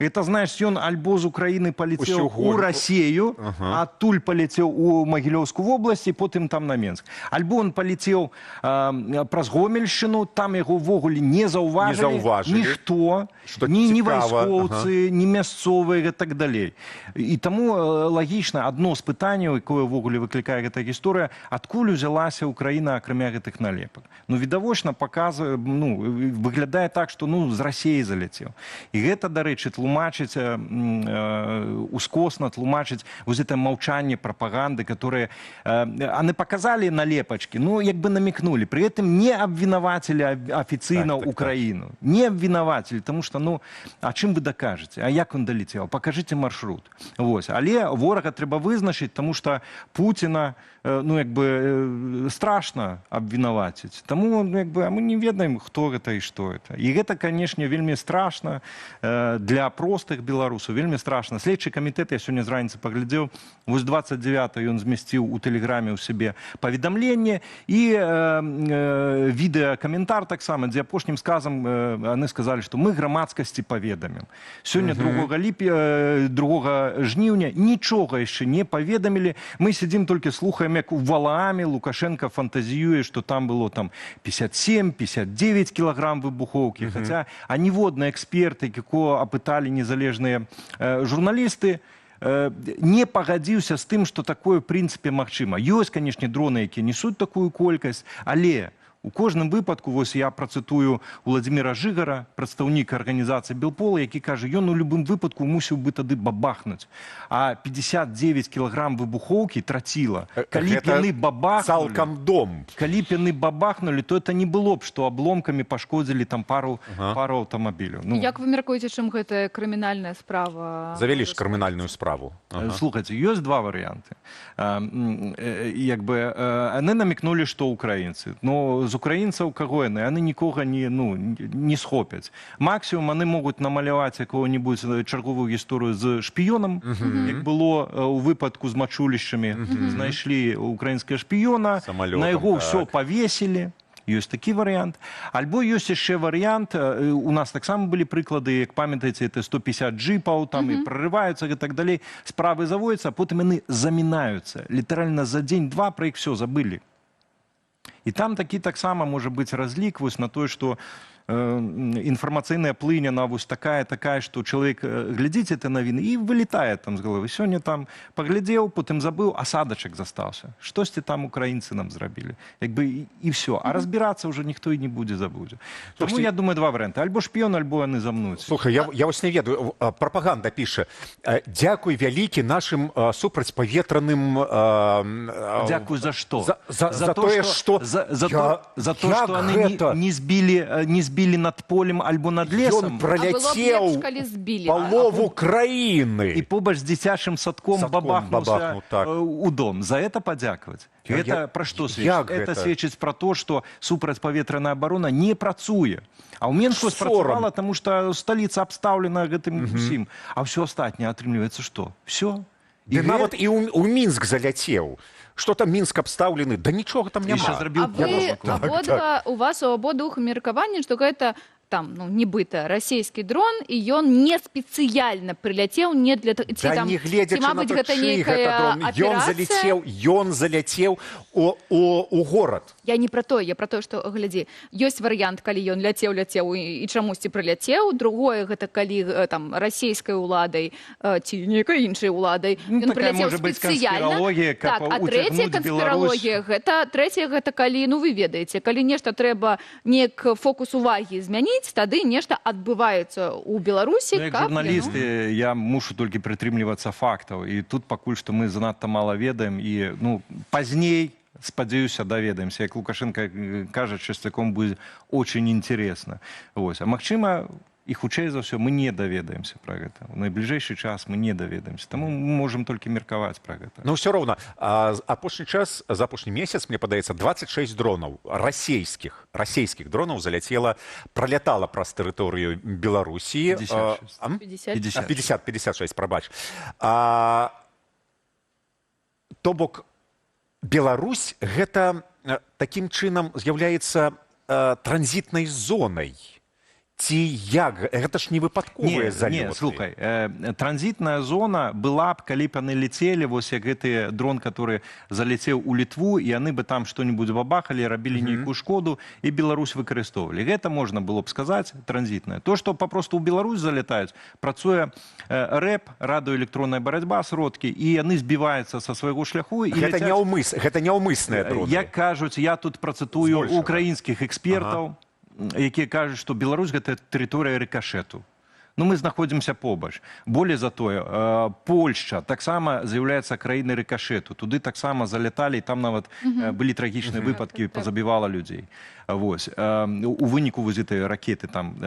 Это, знаешь, ён альбо з Украіны палецеў у Расію, адтуль палецеў у Магілёўскую вобласць, і потым там на Менск. Альбо он палецеў праз Гомельшчыну, там яго ўвогуле не заўважылі ніхто, ні вайскоўцы, ні мясцовыя і так далей. І таму лагічна адно з пытанняў, якое ўвогуле выклікае гэтая гісторыя, адкуль узялася Украіна, акрамя гэтых налепак. Відавочна выглядае так, што з Расіі заляцеў. І гэта, дарэчы, тлумачыць, ускосна тлумачыць вось это маўчанне прапаганды, которые они показали налепачкі, намекнули, при этом не абвінавацілі афіцыйна Украіну. Не абвінавацілі, тому што, а чым вы дакажаце? А як он далецеў? Пакажыце маршрут. Але ворага трэба вызначыць, тому што Пуціна страшна абвінаваціць. Таму мы не ведаем, хто гэта і што гэта. І гэта, канешне, вельмі страшна для простых беларусаў, вельмі страшна. Следчы камітэт, я сёння з раніцы паглядзеў, вось 29 ён змясціў у тэлеграме ў сябе паведамленне і відэакаментар таксама, дзе апошнім сказам яны сказалі, што мы грамадскасці паведамім. Сёння 2 жніўня нічога яшчэ не паведамілі. Мы сядзім толькі слухаем, як у Валааме Лукашенко фантазіюе, што там было 57-59 кілаграм выбухоўкі. Хаця аніводны эксперт, якого апыталі незалежныя журналісты, не пагадзіўся з тым, што такое, в прынцыпе, магчыма. Ёсць, канешне, дроны, якія несуць такую колькасць, але у кожным выпадку, вось я працытую Владзіміра Жыгара, прадстаўнік арганізацыі Белпола, які кажа, ён у любым выпадку мусіў бы тады бабахнуць. А 59 кілаграм выбухоўкі траціла. Калі б яны бабахнулі, цалкам дом. Калі б яны бабахнулі, то это не было б, што абломкамі пашкодзілі там пару аўтамабіляў. Ну, Як вы мяркуеце, чым гэтая крымінальная справа? Завялі ж крымінальную справу. Слухайце, ёсць два варыянты. Як бы, яны намікнулі, што украінцы. Но з украінцаў каго яны? Яны нікога не схопяць. Максімум, яны могуць намаляваць якого-нибудь чарговую гісторыю з шпіёнам, як было у выпадку з мачулішчамі. Знайшлі украінскага шпіёна, на яго ўсё павесілі. Ёсць такі варыянт. Альбо ёсць яшчэ варыянт, у нас таксама былі прыклады, як памятаеце, это 150 джипаў, там і прорываюцца і так далей. Справы заводзяцца, а потым яны замінаюцца. Літаральна за дзень-два пра іх все забылі. І там такі таксама можа быць разлік вось на тое, што інфармацыйная плынь, она вось такая, што чалавек глядзіць это навіны і вылетае там з головы. Сёння там паглядзеў, потым забыў, асадачак застаўся. Штосьці там украінцы нам зрабілі. Як бы і все. А разбірацца ўжо ніхто і не будзе забудзе. Тому я думаю, два варыянты. Альбо шпіён, альбо яны замнуць. Слухай, я вось не ведаю, прапаганда піша. Дзякуй вялікі нашым супрацьпаветраным... Дзякуй за што? За тое, што... За то, што яны не збілі над полем альбо над лесам. Ён праляцеў палову краіны. І побач з дзіцячым садком бабахнуўся у дом. За это падзякаваць. Это пра што сведчыць? Это сведчыць пра то, што супрацьпаветраная абарона не працуе. А ў Менску спрацавала, таму што сталіца абстаўлена гэтым усім. А ўсё астатняе атрымліваецца што? Всё. І нават і ў Мінск заляцеў. Что там Мінск абстаўлены? Да нічога там няма. У вас у абодвух меркаванне, што гэта там, нібыта, расійскі дрон, і ён не спецыяльна прыляцеў, не для... Да не гледзячы на то, чый гэта дрон. Ён заляцеў у горад. Я не пра тое, я пра тое, што, глядзі, ёсць варыянт, калі ён ляцеў і чамусьці прыляцеў, другое, гэта калі там расійскай уладай ці нейкай іншай уладай, ён прыляцеў спецыяльна. А трэцяя гэта калі, вы ведаеце, калі нешта трэба неяк фокус увагі змяніць, тады нешта адбываецца ў Беларусі. Як журналісты, я мушу толькі прытрымлівацца фактаў. І тут пакуль што мы занадта мала ведаем. І пазней, спадзяюся, даведаемся. Як Лукашенко кажа, часцяком будзе очень интересно. А магчыма, і хутчэй за ўсё мы не даведаемся пра гэта. У найбліжэйшы час мы не даведаемся. Таму мы можам толькі меркаваць пра гэта. Ну ўсё роўна. Апошні час, за апошні месяц, мне падаецца, 26 дронаў, расійскіх дронаў пралятала праз тэрыторыю Беларусі. 56, прабач. То бок, Беларусь гэта такім чынам з'яўляецца транзітнай зонай. Ці як? Гэта ж не выпадковыя залёты. Не, слухай, транзітная зона была б, калі б яны лецелі, вось як гэты дрон, который залецеў у Літву, і яны бы там што-нибудь бабахалі, рабілі нейкую шкоду, і Беларусь выкарыстоўвалі. Гэта можна было б сказаць, транзітная. То, што папросту ў Беларусь залятаюць, працуе рэп, радыёэлектронная барацьба, сродкі, і яны збіваюцца са свайго шляху. Гэта няўмысныя дроны. Як кажуць, я тут працытую украінскіх экспертаў, якія кажуць, што Беларусь – гэта тэрыторыя рыкашэту. Мы знаходзімся побач. Болей за тое, Польшча таксама з'яўляецца краінай рыкашэту. Туды таксама заляталі, і там нават былі трагічныя выпадкі, пазабівала людзей. У выніку гэтай ракеты там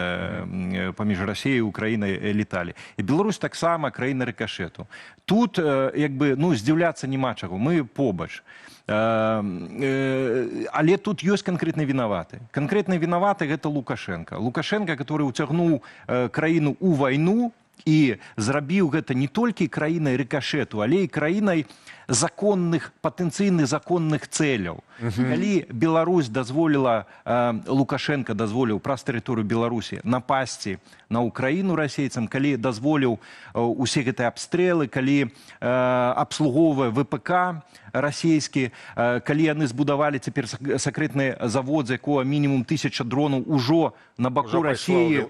паміж Расіяй і Украінай леталі. І Беларусь таксама краіна рыкашэту. Тут, здзіўляцца няма чаго. Мы побач. Але тут ёсць канкрэтны вінаваты. Канкрэтны вінаваты гэта Лукашенко. Лукашенко, который уцягнуў краіну ў вайну і зрабіў гэта не толькі краінай рыкашэту, але і краінай законных, патэнцыйных законных цэляў. Калі Беларусь дазволіла, Лукашенко дазволіў праз тэрыторыю Беларусі напасці на Украіну расейцам, калі дазволіў усе гэтыя абстрэлы, калі абслугоўвае ВПК расійскі, калі яны збудавалі цяпер сакрэтны завод, з якога мінімум 1000 дронаў ужо на баку Расіі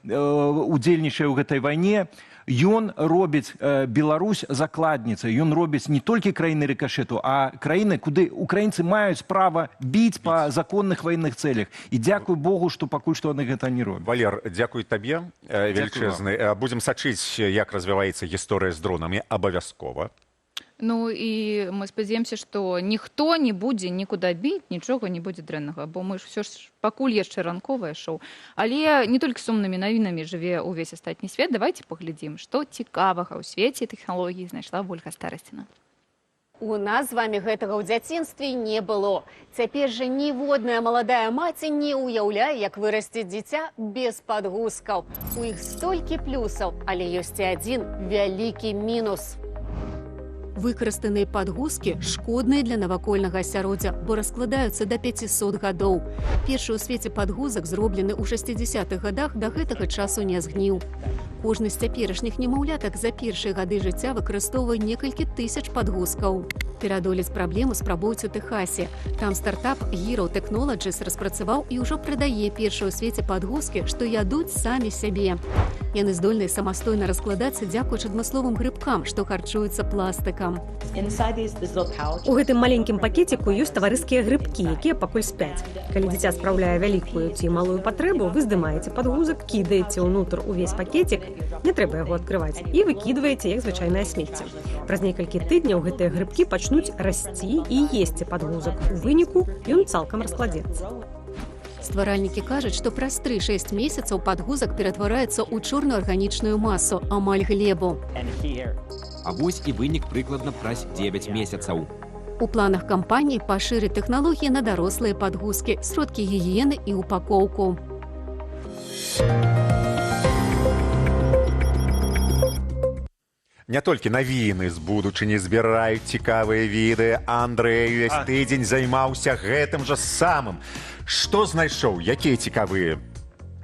удзельнічае ў гэтай вайне, ён робіць Беларусь закладніцай, ён робіць не толькі краіны рикошету, а краіны, куды украінцы маюць права біць па законных ваенных цэлях. І дзякуй Богу, што пакуль што яны гэта не робяць. Валер, дзякуй табе велічэзны. Будзем сачыць, як развіваецца гісторыя з дронамі абавязкова. Ну і мы спадзяемся, што ніхто не будзе нікуды біць, нічога не будзе дрэннага, бо мы ж ўсё ж пакуль яшчэ ранковае шоу. Але не толькі сумнымі навінамі жыве ўвесь астатні свет. Давайте паглядзім, што цікавага ў свеце тэхналогій знайшла Ольга Старасціна. У нас з вами гэтага ў дзяцінстве не было. Цяпер жа ніводная маладая маці не ўяўляе, як вырасціць дзіця без падгузкаў. У іх столькі плюсаў, але ёсць і адзін вялікі мінус. Выкарыстаныя падгузкі шкодныя для навакольнага асяроддзя, бо раскладаюцца да 500 гадоў. Першы ў свеце падгузак, зроблены ў 60-х гадах, да гэтага часу не згніў. Кожны з цяперашніх немаўлятак за першыя гады жыцця выкарыстоўвае некалькі тысяч падгузкаў. Пераадолець праблему спрабуюць у Тэхасе. Там стартап Hero Technologies распрацаваў і ўжо прадае першыя ў свеце падгузкі, што ядуць самі сябе. Яны здольныя самастойна раскладацца дзякуючы адмысловым грыбкам, што харчуюцца пластыкам. У гэтым маленькім пакетику ёсць таварыскія грыбкі, якія пакуль спяць. Калі дзіця спраўляе вялікую ці малую патрэбу, вы здымаеце падгузак, кідаеце ўнутр увесь пакетик, не трэба яго адкрываць, і выкідваеце як звычайнае смецце. Праз некалькі тыдняў гэтыя грыбкі пачнуць расці і есці падгузак. У выніку ён цалкам раскладзецца. Стваральнікі кажуць, што праз 3-6 месяцаў падгузак ператвараецца ў чорную арганічную масу, амаль глебу. А вось і вынік прыкладна праз 9 месяцаў. У планах кампаніі пашырыць тэхналогіі на дарослыя падгузкі, сродкі гігіены і упакоўку. Не толькі навіны з будучыні збіраюць цікавыя відэа. Андрэй увесь тыдзень займаўся гэтым жа самым. Што знайшоў? Якія цікавыя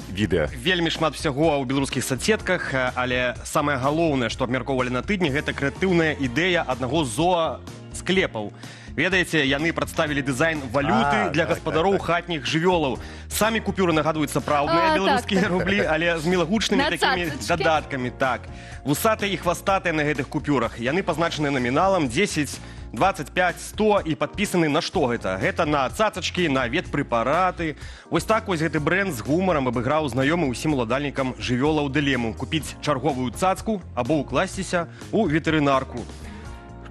відэа? Вельмі шмат всяго ў беларускіх соцсетках, але самае галоўнае, што абмяркоўвалі на тыдні, гэта крэатыўная ідэя аднаго з зоасклепаў. Ведаеце, яны прадставілі дызайн валюты для гаспадароў хатніх жывёлаў. Самі купюры нагадваюць сапраўдныя беларускія рублі, але з мілагучнымі такімі дадаткамі. Так. Вусатыя і хвастатыя на гэтых купюрах. Яны пазначаны наміналам 10, 25, 100 і падпісаны на што гэта? Гэта на цацачкі, на ветпрэпараты. Вось так вось гэты брэнд з гумарам абыграў знаёмы ўсім уладальнікам жывёлаў дылему: купіць чарговую цацку або ўкласціся ў ветэрынарку.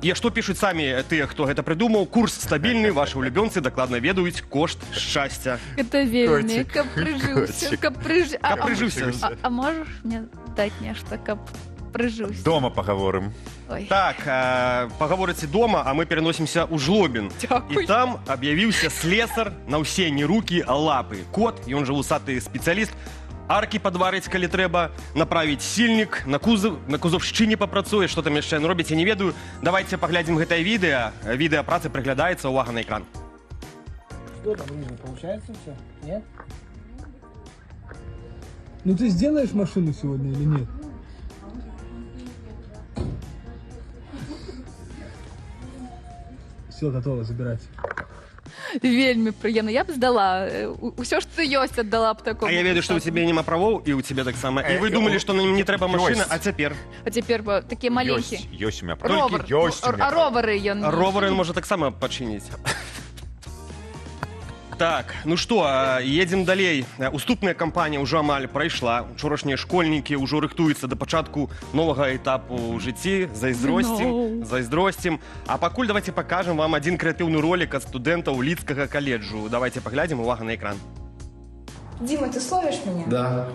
І што пішуць самі тыя, хто гэта прыдумаў: курс стабільны, вашы ўлюбёнцы дакладна ведаюць кошт шчасця. Гэта вельмі, каб прыжыўся. А можаш мне даць нешта, каб прыжыўся? Дома пагаворым. Так, пагаворыце дома, а мы пераносімся ў Жлобін. І там аб'явіўся слесар на ўсе не рукі, а лапы. Кот, ён жа вусаты спецыяліст, аркі падварыць, калі трэба, направіць сільнік, на кузовшчыне папрацуе, што там яшчэ робіць, я не ведаю. Давайте паглядзім гэтае відэа. Відэа працы прыглядаецца, увага на экран. Что там, не получается все? Нет? Ну ты сделаешь машину сегодня или нет? Все, готово, забирать. Вельмі прыемна. Я б здала. Усё, што ёсць, аддала б такому. А я ведаю, што ў цябе няма правоў, і ў цябе таксама. І вы думалі, што нам не трэба машына, а цяпер? А цяпер такія маленькія. Ёсць у меня правы. А ровары ён... Ровары ён можа таксама пачыніць. Так, ну што, едзем далей. Уступная кампанія ўжо амаль прайшла. Учорашнія школьнікі ўжо рыхтуюцца да пачатку новага этапу ў жыцці. Зайздросцім. А пакуль давайте пакажам вам адзін крэатыўны ролік ад студэнтаў Лідскага каледжу. Давайте паглядзім, увага на экран. Дима, ты словишь меня? Да.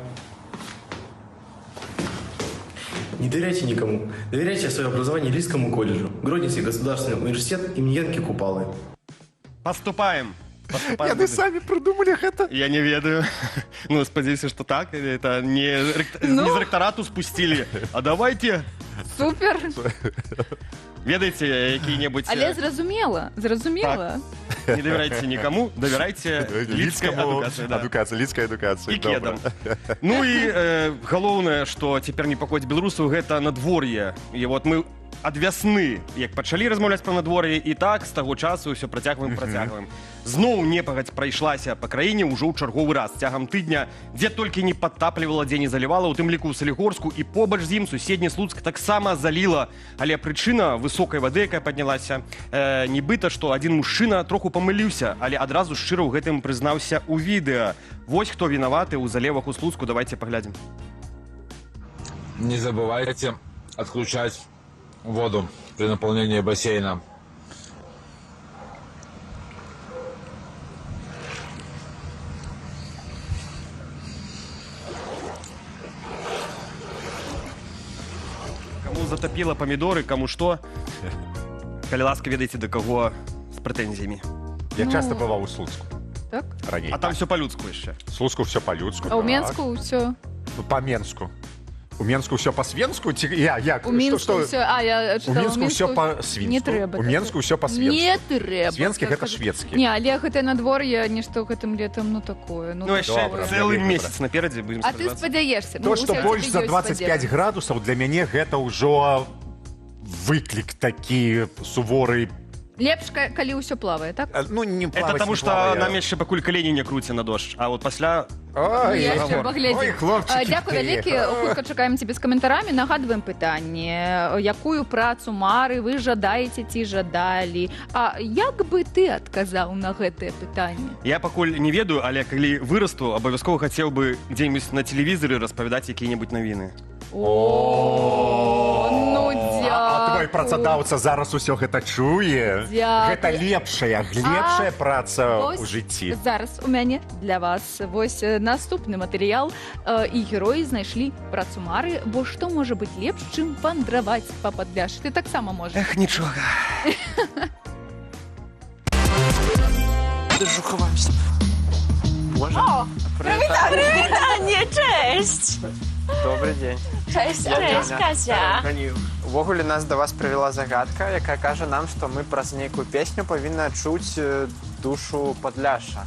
Не доверяйте никому. Доверяйте свое образование Лидскому колледжу. Гродненский государственный университет имени Янки Купалы. Поступаем. Яны самі прыдумалі гэта? Я не ведаю. Ну, спадзяюся, што так. Это не з рэктарату спусцілі. А давайте... Супер! Ведаеце, які-небудзь... Але зразумела. Не давярайце нікаму, давярайце лідскай адукацыі. Лідскай адукацыі. І кедам. Ну і галоўнае, што цяпер непакоіць беларусаў, гэта надвор'е. І вот мы ад вясны, як пачалі размаўляць пра надвор'е, і так з таго часу ўсё працягваем. Зноў непагадзь прайшлася па краіне ўжо ў чарговы раз. Цягам тыдня, дзе толькі не падтаплівала, дзе не залівала, у тым ліку ў Салігорску, і побач з ім суседні Слуцк таксама заліла. Але прычына высокай вады, якая паднялася, нібыта, што адзін мужчына троху памыліўся, але адразу шчыра ў гэтым прызнаўся ў відэа. Вось хто вінаваты ў залевах у Слуцку, давайте паглядзім. Не забывайте отключать воду при наполнении бассейна. Кому затопило помидоры, кому что. Калі ласка, ведаеце, да каго з прэтэнзіямі. Я часто бываў у Слуцку. Так? Раней. А там все по-людску яшчэ. В Слуцку все по-людску. А ў Менску ўсё? По-менску. У Менску все по-свенску? Як? У Мінску ўсё... А, я У чытала, Мінску все по-свінску. Не трэба. У Менску все по-свенску. Не трэба. Свенскі так гэта казаць. шведскі. Не, але гэтае надвор'е, нешта гэтым летам, ну такое. Ну, яшчэ цэлы месяц наперадзе будзем А ты спадзяешся? То, што больш за 25 градусаў, для мяне гэта ўжо выклік такі суворы. Лепш, калі ўсё плавае, так? Ну, не плаваць, Это потому, не что плавае. нам яшчэ пакуль калені не круце на дождж. А вот пасля... Ой, яшчэ паглядзім. Ой, хлопчыкі. Дзякуй вялікі. Хутка чакаем цябе з каментарамі. Нагадваем пытанне. Якую працу мары вы жадаеце ці жадалі? А як бы ты адказаў на гэтае пытанне? Я пакуль не ведаю, але калі вырасту, абавязкова хацеў бы дзе-нибудь на тэлевізоры распавядаць якія-небудзь навіны. Ну, А твой працадаўца зараз усё гэта чуе. Гэта лепшая праца ў жыцці. Зараз у мяне для вас вось наступны матэрыял. І героі знайшлі працу мары, бо што можа быць лепш, чым вандраваць па Падляшшы? Ты таксама можаш. Эх, нічога. Дожухаваўся. О, прывітанне, чэсць! Добрый день. Чэсць, Кася. Увогуле нас да вас прывяла загадка, якая кажа нам, што мы праз нейкую песню павінна чуць душу Podlasza.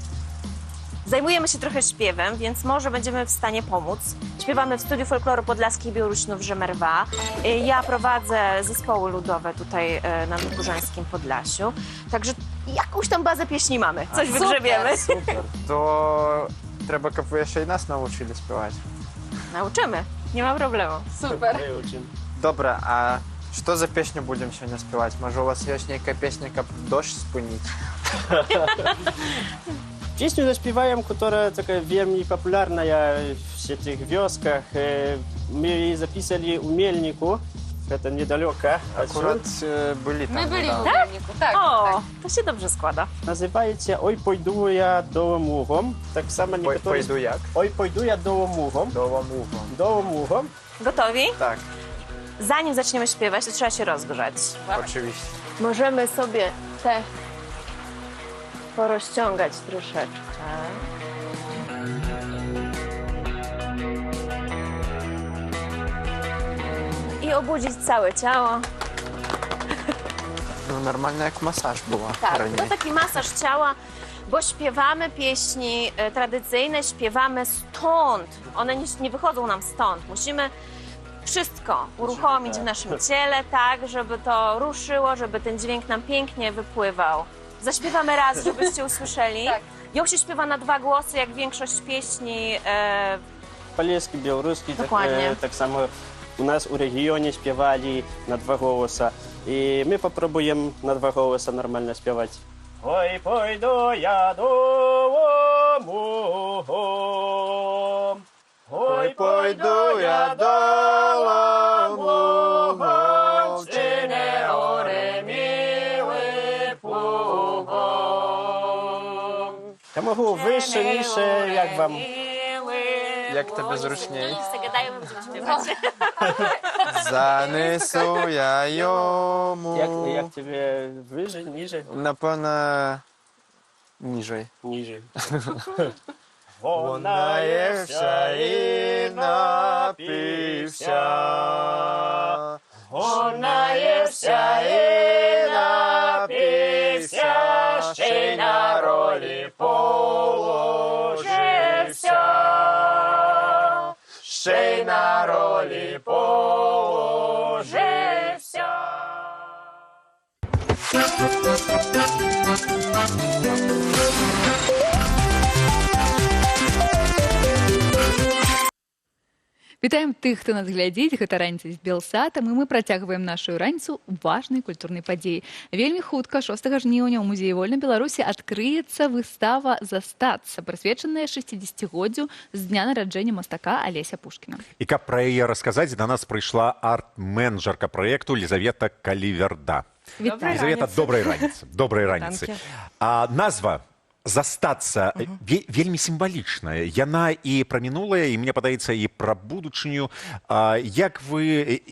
Zajmujemy się trochę śpiewem, więc może będziemy w stanie pomóc. Śpiewamy w Studiu Folkloru Podlaskiej Białorusinów w Żemerwa. Ja prowadzę zespoły ludowe tutaj na Górzańskim Podlasiu. Także jakąś tam bazę pieśni mamy. Coś wygrzebiemy. Super. To trzeba, kab wy jeszcze i nas nauczyli śpiewać. Nauczymy. Nie ma problemu. Super. Dobra, a что за песню будем сегодня спевать? Может, у вас есть некая песня, как дождь спынить? Песню заспеваем, которая такая вельми популярная в этих вёсках. Мы ее записали у Мельнику, это недалеко. Аккурат были там. My byli w Mельniku, tak. O, to się dobrze składa. Называется «Ой, пойду я домогом». Так само Ой, пойду jak? «Ой, пойду я домогом». Домогом. Gotowi? Tak. Zanim zaczniemy śpiewać, to trzeba się rozgrzać. Oczywiście. Możemy sobie te porozciągać troszeczkę. I obudzić całe ciało. No normalnie jak masaż była. Tak, raniej. to taki masaż ciała, bo śpiewamy pieśni tradycyjne, śpiewamy stąd. One nie wychodzą nam stąd. Musimy wszystko uruchomić w naszym ciele, tak, żeby to ruszyło, żeby ten dźwięk nam pięknie wypływał. Zaśpiewamy raz, żebyście usłyszeli. Ją się śpiewa na dwa głosy, jak większość pieśni. Полеський, белорусский, Dokładnie. так само у нас у регионе спевали на два голоса. И мы попробуем на два голоса нормально спевать. Ой, пойду я домогом. Ой, пойду я домогом, чи не оре милий плугом. Я могу выше, ниже, як вам? Jak тебе зручniej? Загадаємо, будемо śpiewać. Занесу я йому. Як тебе выше, ниже? Напевно, ніжej. Ниже. Вона євся і напився. Вона євся і напився, ще й на ролі положився. Ще й на ролі положився. Вітаем тых, хто нас глядзіць, гэта раніца з Белсатам, і мы працягваем нашу раніцу важнай культурнай падзеі. Вельмі хутка, 6 жніўня ў музеі Вольнай Беларусі адкрыецца выстава «Застацца», прысвечаная 60-годдзю з дня нараджэння мастака Алеся Пушкіна. І каб пра яе расказаць, да нас прыйшла арт-менеджерка праекту Лізавета Каліверда. Лізавета, добрай раніцы. Добрай раніцы. Назва «Застацца» вельмі сімвалічная. Яна і пра мінулае, і, мне падаецца, і пра будучыню.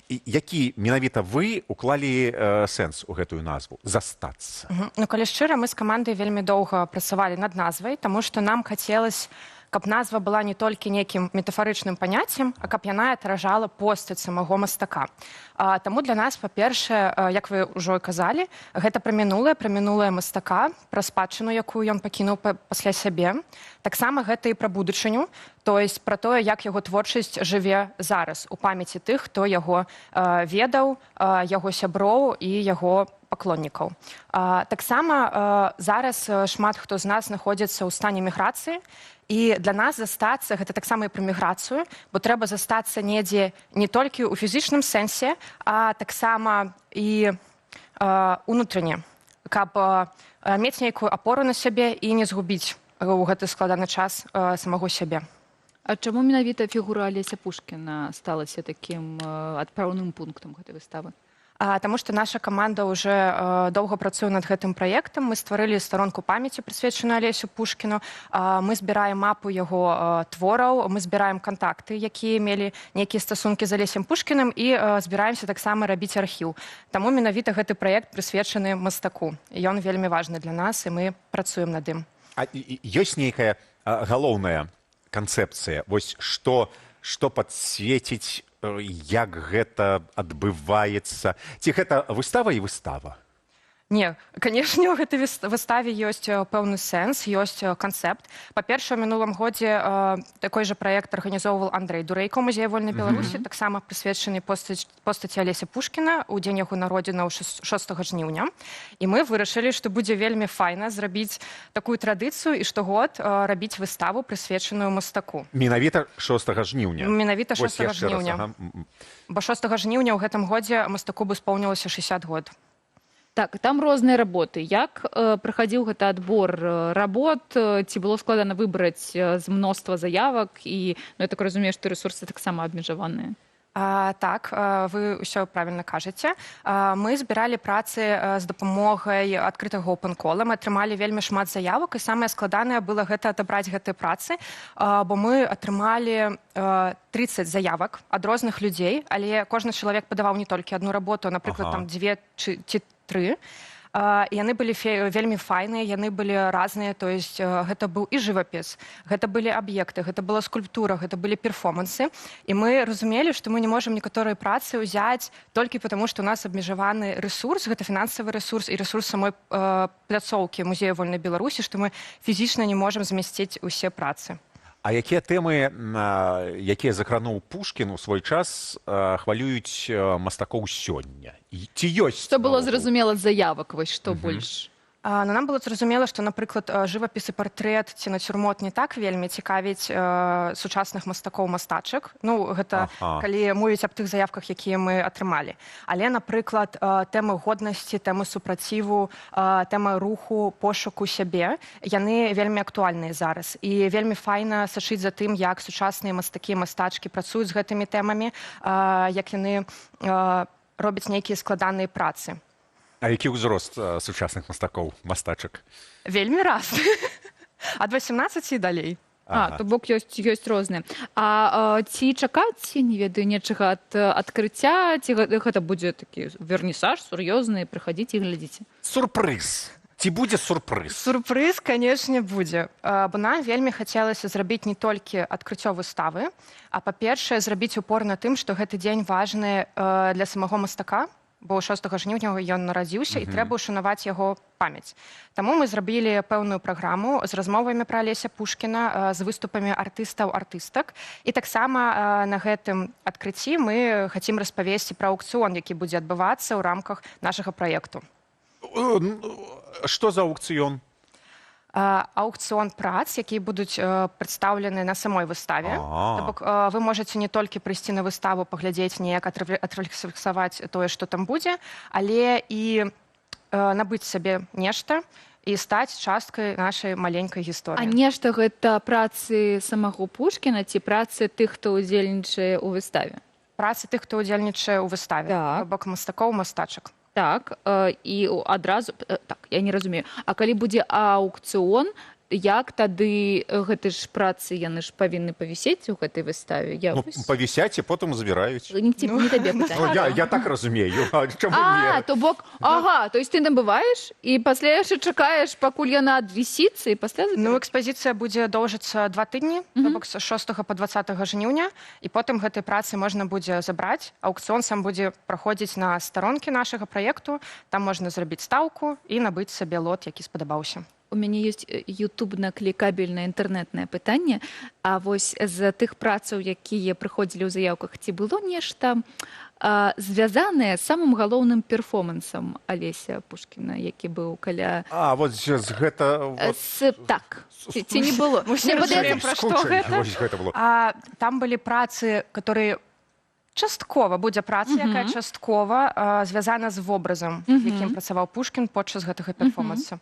Які менавіта вы уклалі сэнс у гэтую назву «Застацца»? Ну, калі шчыра, мы з камандай вельмі доўга працавалі над назвай, таму што нам хацелось, каб назва была не толькі нейкім метафарычным паняццем, а каб яна атражала постаць самого мастака. Таму для нас, па-першае, як вы ўжо казалі, гэта пра мінулае мастака, пра спадчыну, якую ён пакінуў пасля сябе. Таксама гэта і пра будучыню, то есть пра тое, як яго творчасць жыве зараз у памяці тых, хто яго ведаў, яго сяброў і яго паклоннікаў. Таксама зараз шмат хто з нас знаходзіцца ў стане міграцыі, і для нас застацца гэта таксама і пра міграцыю, бо трэба застацца недзе не толькі ў фізічным сэнсе, а таксама і унутрыне, каб мець нейкую апору на сябе і не згубіць у гэты складаны час самого сябе. А чаму менавіта фігура Алеся Пушкіна сталася такім адпраўным пунктам гэтай выставы? Таму што наша каманда ўжо доўга працуе над гэтым праектам. Мы стварылі старонку памяці, прысвечаную Алесю Пушкіну. Мы збіраем мапу яго твораў, мы збіраем кантакты, якія мелі нейкія стасункі з Алесем Пушкіным, і збіраемся таксама рабіць архіў. Таму менавіта гэты праект прысвечаны мастаку. Ён вельмі важны для нас, і мы працуем над ім. А ёсць нейкая галоўная канцэпцыя? Вось што падсвеціць, як гэта адбываецца? Ці гэта выстава і выстава? Не, канешне, у гэтай выставе ёсць пэўны сэнс, ёсць канцэпт. Па-першае, у мінулым годзе такой жа праект арганізоўваў Андрэй Дурэйко ў музеі Вольнай Беларусі, таксама прысвечаны постаці Алеся Пушкіна ў дзень яго народзінаў 6 жніўня. І мы вырашылі, што будзе вельмі файна зрабіць такую традыцыю і штогод рабіць выставу, прысвечаную мастаку. Менавіта 6 жніўня? Менавіта 6 жніўня. Бо 6 жніўня ў гэтым годзе мастаку бы споўнілася 60 год. Так, там розныя работы. Як праходзіў гэты адбор работ? Ці было складана выбраць з мноства заявак? І, я так разумею, што рэсурсы таксама абмежаваныя. Так, вы ўсё правільна кажаце. Мы збіралі працы з дапамогай адкрытага опэн-кола. Мы атрымалі вельмі шмат заявак, і самае складанае было гэта адабраць гэтыя працы, бо мы атрымалі 30 заявак ад розных людзей, але кожны чалавек падаваў не толькі адну работу, напрыклад, там 2 ці 3. Яны былі вельмі файныя, яны былі разныя, то есть гэта быў і жывапіс, гэта былі аб'екты, гэта была скульптура, гэта былі перформансы. І мы разумелі, што мы не можам некаторыя працы ўзяць толькі потому, што у нас абмежаваны рэсурс, гэта фінансавы рэсурс і рэсурс самой пляцоўкі музея Вольнай Беларусі, што мы фізічна не можам змясціць усе працы. А якія тэмы, якія закрануў Пушкін у свой час, хвалююць мастакоў сёння? Ці ёсць? Што было зразумела з заявак, вось што больш? Нам было зразумела, што, напрыклад, жывапіс і партрэт ці нацюрморт не так вельмі цікавіць сучасных мастакоў-мастачак. Ну, гэта калі мовіць аб тых заявках, якія мы атрымалі. Але, напрыклад, тэмы годнасці, тэмы супраціву, тэмы руху, пошуку сябе, яны вельмі актуальныя зараз. І вельмі файна сачыць за тым, як сучасныя мастакі-мастачкі працуюць з гэтымі тэмамі, як яны робяць нейкія складаныя працы. А які ўзрост сучасных мастакоў, мастачак? Вельмі разны. Ад 18 і далей. То бок ёсць розныя. А ці чакаць, не ведаю, нечага ад адкрыцця, ці гэта будзе такі вернісаж, сур'ёзны, прыхадзіце і глядзіце? Сюрпрыз. Ці будзе сюрпрыз? Сюрпрыз, канешне, будзе. Бо нам вельмі хацелася зрабіць не толькі адкрыццё выставы, а, па-першае, зрабіць упор на тым, што гэты дзень важны для самого мастака, бо 6 жніўня ён нарадзіўся, і трэба ўшанаваць яго памяць. Таму мы зрабілі пэўную праграму з размовамі пра Алеся Пушкіна, з выступамі артыстаў-артыстак. І таксама на гэтым адкрыцці мы хацім распавесці пра аўкцыён, які будзе адбывацца ў рамках нашага праекту. Што за аўкцыён? Аукцыён прац, якія будуць прадстаўлены на самой выставе. То бок вы можаце не толькі прыйсці на выставу, паглядзець неяк, адрэфлексаваць тое, што там будзе, але і набыць сабе нешта і стаць часткай нашай маленькай А гісторыі. нешта гэта працы самого Пушкіна ці працы тых, хто ўдзельнічае ў выставе? Працы тых, хто ўдзельнічае ў выставе, то бок мастакоў, мастачак. Так, і адразу, так, я не разумею. А калі будзе аукцыён, як тады гэты ж працы, яны ж павінны павісець у гэтай выставе? Ну, павісяць і потым забіраюць. Не табе пытанне. Я так разумею. Чаму А, не? то бок, ага, то есть ты набываеш і пасля яшчэ чакаеш, пакуль яна адвісіцца і пасля забіраеш? Ну, экспазіцыя будзе доўжыцца 2 тыдні, то бок з 6 па 20 жніўня, і потым гэтай працы можна будзе забраць. Аукцыён сам будзе праходзіць на старонкі нашага праекту, там можна зрабіць стаўку і набыць сабе лот, які спадабаўся. У мяне ёсць ютубна-клікабельнае інтэрнэтнае пытанне. А вось з тых працаў, якія прыходзілі ў заяўках, ці было нешта звязанае з самым галоўным перформансам Алеся Пушкіна, які быў каля... А, вот з гэта... Так, ці не было? Мне падаецца, пра што гэта? Там былі працы, которые... Часткова будзе праца, якая часткова звязана з вобразам, якім працаваў Пушкін падчас гэтага перформансу.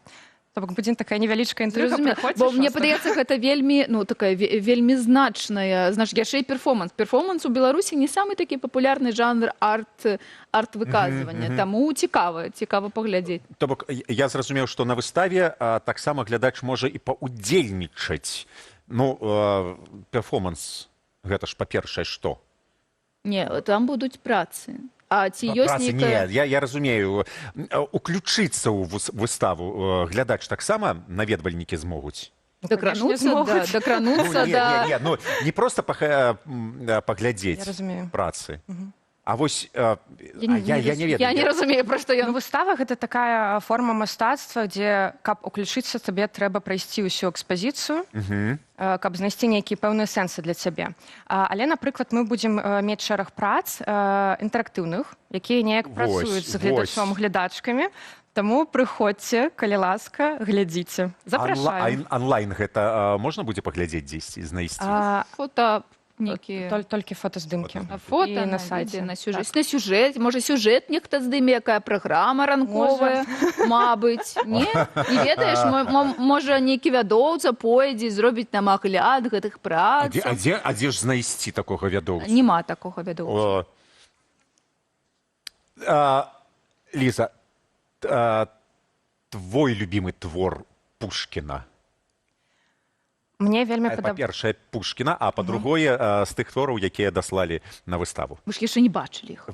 То бок будзе такая невялічкая інтрыга. Бо мне падаецца, гэта вельмі, ну, такая вельмі значная, знаеш, яшчэ і перформанс. Перформанс у Беларусі не самы такі папулярны жанр арт-выказвання. Таму цікава паглядзець. То бок, я зразумеў, што на выставе таксама глядач можа і паўдзельнічаць. Ну, перформанс, гэта ж па-першае, што? Не, там будуць працы. А ці ёсць Не, нейкая... я разумею. Уключыцца ў выставу глядач таксама наведвальнікі змогуць? Дакрануцца, да. Ну, не проста паглядзець працы. А вось я не ведаю. Я не разумею, пра што ён. Выстава гэта такая форма мастацтва, дзе, каб уключыцца, табе трэба прайсці ўсю экспазіцыю, каб знайсці нейкія пэўныя сэнсы для цябе. Але, напрыклад, мы будзем мець шэраг прац інтэрактыўных, якія неяк працуюць з гледачом, глядачкамі. Таму прыходзьце, калі ласка, глядзіце. Запрашаем. Анлайн гэта можна будзе паглядзець дзесьці, знайсці? Фота... Толькі фотаздымкі. Фота на сайце, на сюжэт. Можа, сюжэт нехта здыме, якая праграма ранковая, мабыць. Не? Не ведаеш, можа, нейкі вядоўца пойдзе, зробіць нам агляд гэтых прац. А дзе ж знайсці такога вядоўца? Нема такога вядоўца. Ліза, твой любімы твор Пушкіна? Мне вельмі па-першае, Пушкіна, а па-другое, з тых твораў, якія даслалі на выставу. Мы ж яшчэ не бачылі іх.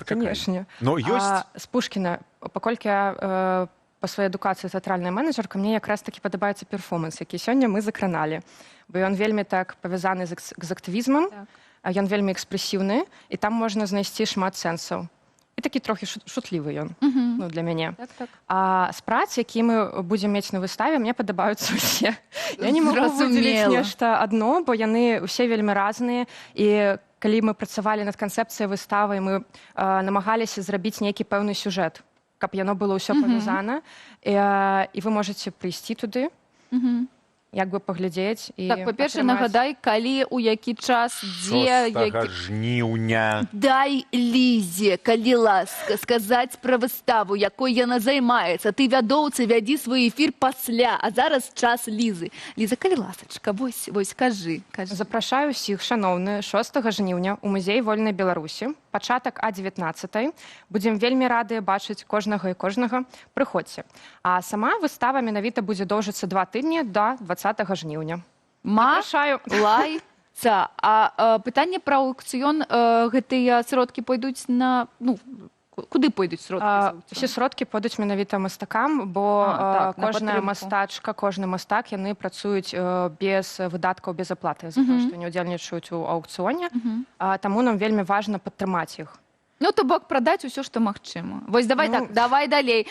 Канешне. Ну, ёсць? З Пушкіна, паколькі я па сваёй адукацыі тэатральная менеджерка, мне якраз такі падабаецца перформанс, які сёння мы закраналі. Бо ён вельмі так павязаны з актывізмам, ён вельмі экспрэсіўны, і там можна знайсці шмат сэнсаў. І такі трохі шутлівы ён, ну, для мяне. А з прац, які мы будзем мець на выставе, мне падабаюцца ўсе. Я не магу выдзеліць нешта адно, бо яны ўсе вельмі разныя. І калі мы працавалі над канцэпцыяй выставы, мы намагаліся зрабіць нейкі пэўны сюжэт, каб яно было ўсё павязана. І вы можаце прыйсці туды, як бы паглядзець. Так, па-першае, нагадай, калі, у які час, дзе... 6 жніўня. Дай Лізе, калі ласка, сказаць пра выставу, якой яна займаецца. Ты, вядоўца, вядзі свой эфір пасля, а зараз час Лізы. Ліза, калі ласачка, вось, кажы. Запрашаю ўсіх, шаноўны, 6 жніўня ў музей вольнай Беларусі, пачатак а 19. Будзем вельмі радыя бачыць кожнага і кожнага. Прыходзьце. А сама выстава менавіта будзе доўжыцца 2 тыдні да 20 жніўня. Лайца. А пытанне пра аукцыён, гэтыя сродкі пойдуць на... Ну, куды пойдуць сродкі? Усе сродкі пойдуць менавіта мастакам, бо кожная мастачка, кожны мастак, яны працуюць без выдаткаў, без аплаты, за тое, што не ўдзельнічаюць у аукцыёне. Таму нам вельмі важна падтрымаць іх. Ну, то бок прадаць усё, што магчыма. Вось давай так, давай далей.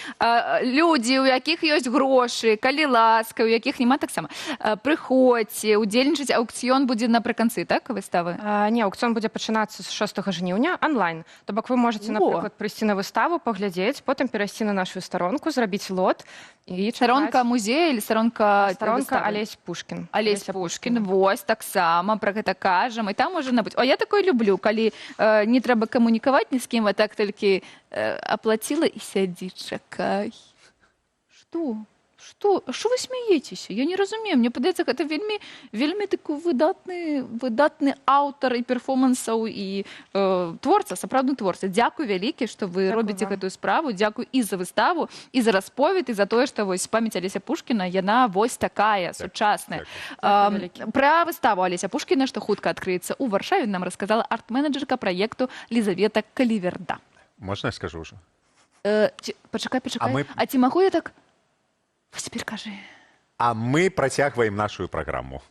Людзі, у якіх ёсць грошы, калі ласка, у якіх няма таксама, прыходзьце, удзельнічаць, аукцыён будзе напрыканцы, так, выставы? Не, аукцыён будзе пачынацца з 6 жніўня онлайн. То бок вы можаце, напрыклад, прыйсці на выставу, паглядзець, потым перайсці на нашу старонку, зрабіць лот і чакаць. Старонка музея или старонка Алесь Пушкін. Алесь Пушкін, вось, таксама пра гэта кажам. І там можа набыць. А я такое люблю, калі не трэба камунікаваць ні з кім, а так толькі аплаціла і сядзі, чакай. Што? Што вы смеецеся? Я не разумею. Мне падаецца, гэта вельмі такі выдатны аўтар і перформансаў і творца, сапраўдны творца. Дзякуй вялікі, што вы робіце гэтую справу. Дзякуй і за выставу, і за расповед, і за тое, што вось памяць Алеся Пушкіна, яна вось такая, сучасная. Пра выставу Алеся Пушкіна, што хутка адкрыецца ў Варшаве, нам расказала арт-менеджерка праекту Лізавета Каліверда. Можна я скажу ўжо? Пачакай. А ці магу я так... Вось цяпер кажы. А мы працягваем нашу праграму.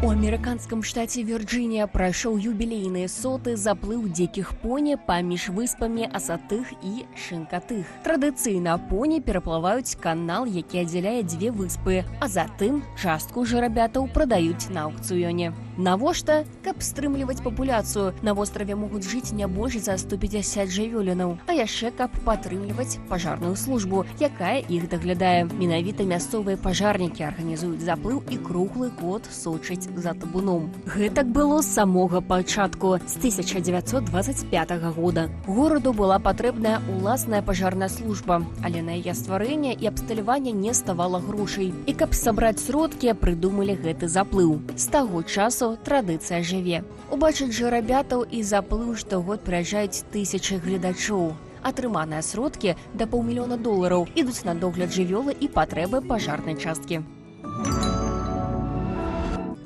У амерыканскім штаце Вірджынія прайшоў юбілейны 100-ы заплыў дзікіх поні паміж выспамі Асатых і Шинкатых. Традыцыйна поні пераплываюць канал, які аддзяляе дзве выспы, а затым частку жарабятаў прадаюць на аукцыёне. Навошта? Каб стрымліваць папуляцыю. На востраве могуць жыць не больш за 150 жывёлінаў, а яшчэ каб падтрымліваць пажарную службу, якая іх даглядае. Менавіта мясцовыя пажарнікі арганізуюць заплыў і круглы год сочаць за табуном. Гэтак было з самога пачатку, з 1925 года. Гораду была патрэбная уласная пажарная служба, але на яе стварэнне і абсталяванне не ставала грошай. І каб сабраць сродкі, прыдумалі гэты заплыў. З таго часу традыцыя жыве. Убачыць жарабятаў і заплыў штогод прыязджаюць тысячы гледачоў. Атрыманыя сродкі да $500 000 ідуць на догляд жывёлы і патрэбы пажарнай часткі.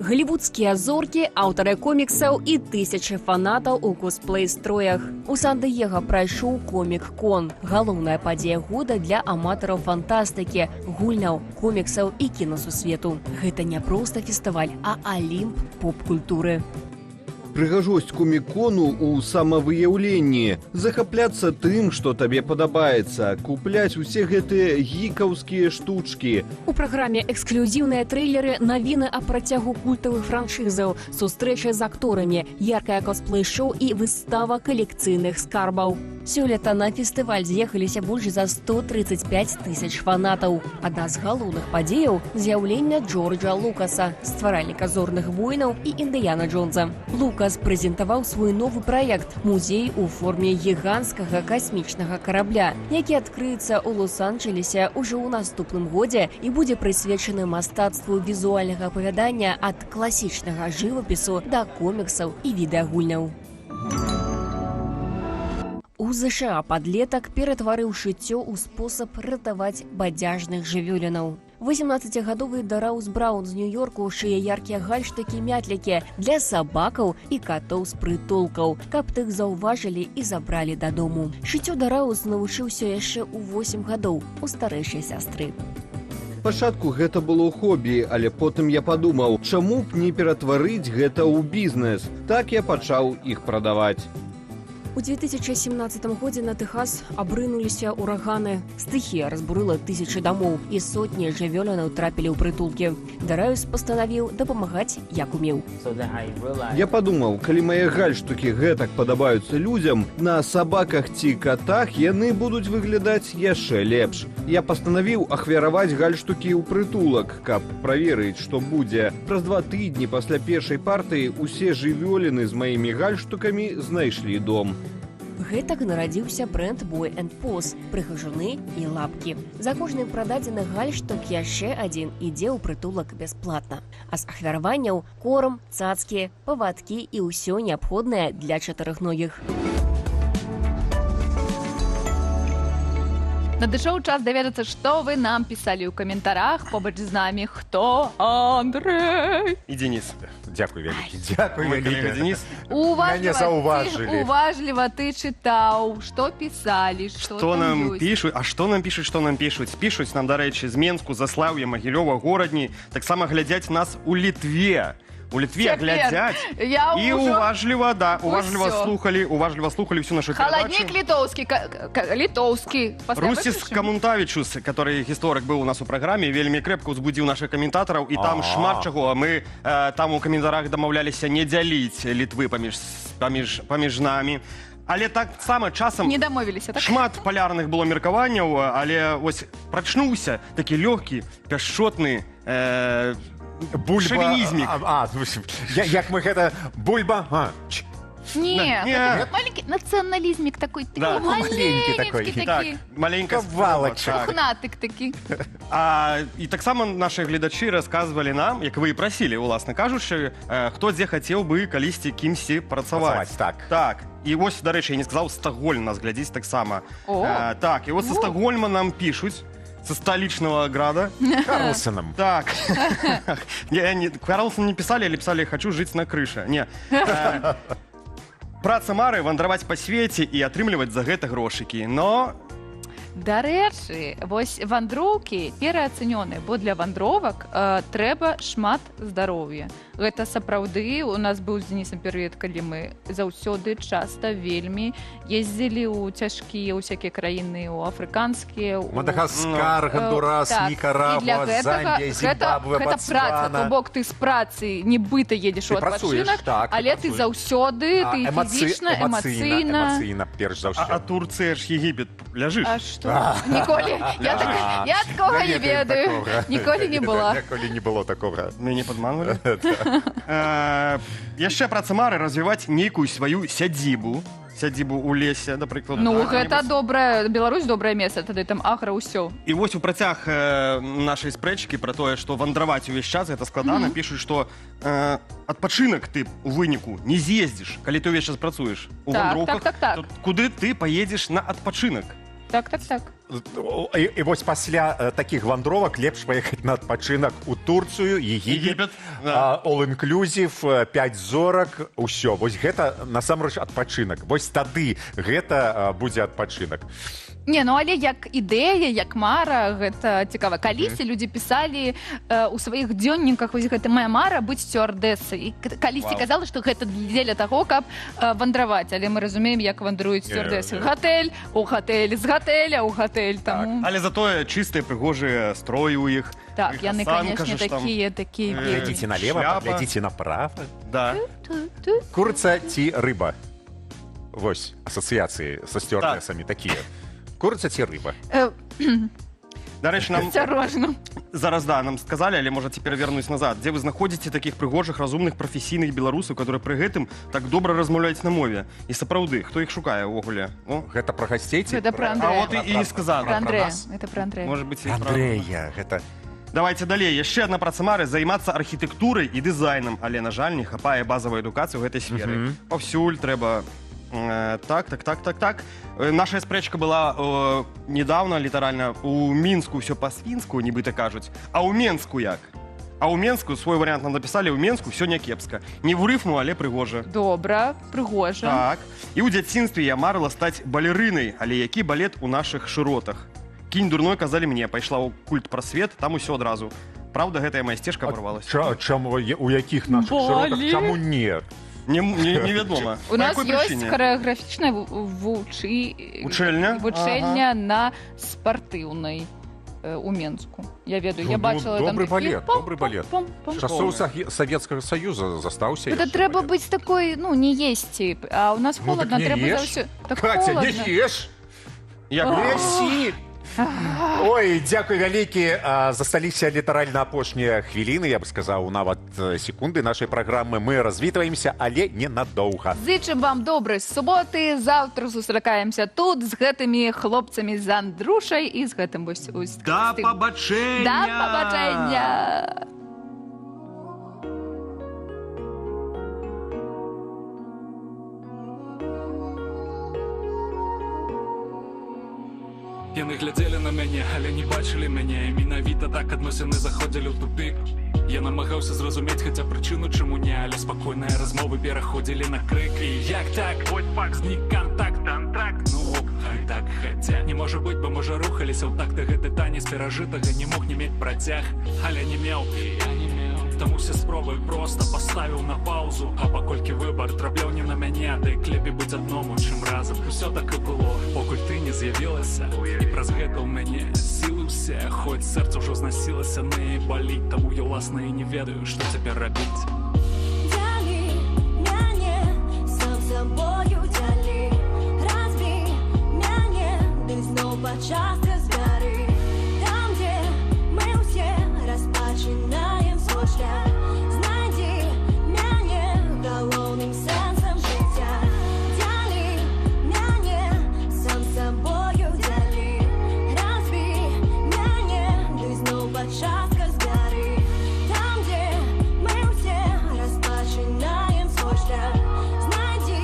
Голливудскія зоркі, аўтары коміксаў і тысячы фанатаў у косплей-строях. У Сан-Дыега прайшоў комік-кон. Галоўная падзея года для аматараў фантастыкі, гульняў, коміксаў і кінасусвету. Гэта не проста фестываль, а алімп поп-культуры. Прыгажосць комікону ў самавыяўленні, захапляцца тым, што табе падабаецца, купляць усе гэтыя гікаўскія штучкі. У праграме эксклюзіўныя трэйлеры, навіны аб працягу культавых франшызаў, сустрэчы з акторамі, яркае косплей-шоу і выстава калекцыйных скарбаў. Сёлета на фестываль з'ехаліся больш за 135 000 фанатаў. Адна з галоўных падзеяў – з'яўленне Джорджа Лукаса, стваральніка «Зорных войнаў» і «Індыяна Джонса». Лукас прэзентаваў свой новы праект – музей у форме гіганцкага касмічнага карабля, які адкрыецца ў Лос-Анджелесе ўжо ў наступным годзе і будзе прысвечаны мастацтву візуальнага апавядання ад класічнага жывапісу да коміксаў і відэагульняў. У ЗША падлетак ператварыў шыццё ў спосаб ратаваць бадзяжных жывёлінаў. 18-гадовы Дараус Браун з Нью-Йорку шые яркія гальштукі-мятлікі для сабакаў і катоў з прытулкаў, каб тых заўважылі і забралі дадому. Шыццё Дараус навучыўся яшчэ ў 8 гадоў у старэйшай сястры. Спачатку гэта было хобі, але потым я падумаў, чаму б не ператварыць гэта ў бізнес. Так я пачаў іх прадаваць. У 2017 годзе на Тэхас абрынуліся ўраганы. Стыхія разбурыла тысячы дамоў і сотні жывёлінаў трапілі ў прытулкі. Дараус пастанавіў дапамагаць як умеў. Я падумаў, калі мае гальштукі гэтак падабаюцца людзям, на сабаках ці катах яны будуць выглядаць яшчэ лепш. Я пастанавіў ахвяраваць гальштукі ў прытулак, каб праверыць, што будзе. Праз 2 тыдні пасля першай партыі усе жывёліны з маімі гальштукамі знайшлі дом. Гэтак нарадзіўся брэнд Boy & Pose, прыгажуны і лапкі. За кожны прададзены гальштук яшчэ адзін ідзе ў прытулак бясплатна. А з ахвяраванняў корм, цацкі, павадкі і ўсё неабходнае для чатырохногіх. Надышоў час даведацца, што вы нам пісалі ў каментарах. Побач з намі хто? Андрэй! І Денис. Дзякуй вялікі. Дзякуй вялікі, Денис. Мяне заўважылі. Уважліва ты чытаў, што пісалі, што нам пішуць. А што нам пішуць, што нам пішуць? Пішуць нам, дарэчы, з Менску, Заслаўя, Магілёва, Горадні. Таксама глядзяць нас у Літве. у Літве Цяпер глядзяць я і ўжо уважліва Усё. слухалі всю нашу перадачу. Халаднік літоўскі. Русіс Камунтавічус, который гісторык быў у нас у праграме, вельмі крэпка ўзбудзіў нашых каментатараў, і там шмат чаго. Мы там у каментарах дамаўляліся не дзяліць Літвы паміж намі. Але таксама часам Не дамовіліся, так? шмат палярных было меркаванняў, але вось прачнуўся такі лёгкі, пяшчотны шавінізмік. Як мы гэта... Бульба... Не, Не. маленький национализмик такой, Да. Маленький такой. такий. Маленька Кавалачак. Пухнатик такий. І таксама нашы гледачы расказвалі нам, як вы і прасілі, уласна кажучы, хто дзе хацеў бы калісьці кімсьці працаваць. Так. І вось, дарэчы, я не сказаў, Стокгольм нас глядзіць таксама. Так, і вось са Стокгольма нам пішуць, со столичного града. Карлсоном. Так. Карлсон не писали, или писали «хочу жить на крыше». Не. Праца Мары – вандраваць па свеце і атрымліваць за гэта грошыкі. Но... Дарэчы, вось вандроўкі пераацэнёныя, бо для вандровак трэба шмат здароўя. Гэта сапраўды, у нас быў з Денисом перыяд, калі мы заўсёды часта вельмі ездзілі ў цяжкія ўсякія краіны, у афрыканскія, Мадагаскар, Гондурас, Нікарагуа, Замбія, Зімбабве, гэта праца, то бок ты з працы нібыта едзеш у адпачынак, але ты заўсёды, ты фізічна, эмацыйна. Эмацыйна, перш за ўсё. А Турцыя ж Егіпет ляжыш? А што? Ніколі. Я такога не ведаю. Ніколі не была. Ніколі не было такога. Мяне падманвалі? Яшчэ праца Мары развіваць нейкую сваю сядзібу у лесе, напрыклад. Ну, гэта добрае, Беларусь добрае месца, тады там агра ўсё. І вось у працяг нашай спрэчкі пра тое, што вандраваць увесь час гэта складана, пішуць, што адпачынак ты у выніку не з'ездзіш, калі ты ўвесь час працуеш у вандроўках. Так. Куды ты паедзеш на адпачынак? Так. І вось пасля такіх вандровак лепш паехаць на адпачынак у Турцыю, Егіпет, all-inclusive, 5 зорак, усё. Вось гэта насамрэч адпачынак. Вось тады гэта будзе адпачынак. Не, ну але як ідэя, як мара, гэта цікава. Калісьці людзі пісалі у сваіх дзённіках, вось гэта моя мара быць сцюардэсай. Калісьці казала, што гэта дзеля таго, каб вандраваць, але мы разумеем, як вандруюць сцюардэсы. Гатэль, у гатэль, з gaтэля ў гатэль. Але затое чыстыя, прыгожыя строі ў іх. Так, яны, канешне, такія Глядзіце налева, глядзіце направа. Да. Курыца ці рыба? Вось, асацыяцыі са сцюардэсамі такія. Курыца ці рыба? Дарэчы, нам Асцярожна. зараз, нам сказалі, але можа цяпер вернуць назад. Дзе вы знаходзіце такіх прыгожых, разумных, прафесійных беларусаў, которые пры гэтым так добра размаўляюць на мове? І сапраўды, хто іх шукае ўвогуле? Гэта пра гасцей ці? Гэта пра А Андрэя. вот і не сказано. Пра Андрэя. Гэта пра Андрэя. Можа быць, і Андрэя, гэта... Давайте далей. Яшчэ адна праца Мары – займацца архітэктурай і дызайнам, але, на жаль, не хапае базавай адукацыі ў гэтай сферы. Паўсюль трэба... Так. Наша спрэчка была недавно, літаральна, у Мінску ўсё па-свінску, нібыта кажуць. А ў Менску як? А ў Менску свой варыянт нам напісалі, ў Менску ўсё някепска. Не ў рыфму, але прыгожа. Добра, прыгожа. Так. І ў дзяцінстве я марыла стаць балерынай, але які балет у нашых шыротах. Кінь дурной, казалі мне, пайшла ў культ прасвет, там усё адразу. Праўда, гэтая моя сцежка абарвалася. Чаму, у якіх нашых шыротах, чаму не? Невядома. У нас ёсць харэаграфічная вучэльня на спартыўнай у Менску. Я ведаю, я бачыла там... Добры балет. Часоў Савецкага Саюза застаўся. Гэта трэба быць такой, не есці, а у нас холодна, трэба заўсёды... Катя, не еш! Як лесі! Ой, дзякуй вялікі. Засталіся літаральна апошнія хвіліны, я бы сказаў, нават секунды нашай праграмы. Мы развітваемся, але ненадоўга. Зычым вам добрай суботы. Заўтра сустракаемся тут з гэтымі хлопцамі з Андрушай і з гэтым вось... Да пабачэння! Да пабачэння! Яны глядзелі на мяне, але не бачылі мяне. І менавіта так адносіны заходзілі ў тупік. Я намагаўся зразумець хаця прычыну, чаму не, але спакойныя размовы пераходзілі на крык. І як так? Вот факт, знік контакт, антракт. Ну ок, хай так, хаця не можа быць, бо можа рухаліся ў такта гэты танец перажытага не мог не мець працяг, але не меў. Я не меў. Таму все спробы проста паставіў на паузу. А паколькі выбар трапляў не на мяне, ды клепей быць адному, чым разам. Усё так і было, покуль ты не з'явілася. І праз гэта ў мяне сілы ўсе, хоць сэрца ўжо знасілася, не баліць. Таму я ўласна і не ведаю, што цяпер рабіць. Дзялі мяне сам сабою дзялі. Разбі мяне, ды зноў па частках згары. Там, дзе мы ўсе распачынаем свой шлях. Знайдзі мяне галоўным сэнсам жыцця. Дзялі мяне сам сабою дзялі. Разбі мяне, ды зноў па частках згары. Там, дзе мы ўсе распачынаем свой шлях. Знайдзі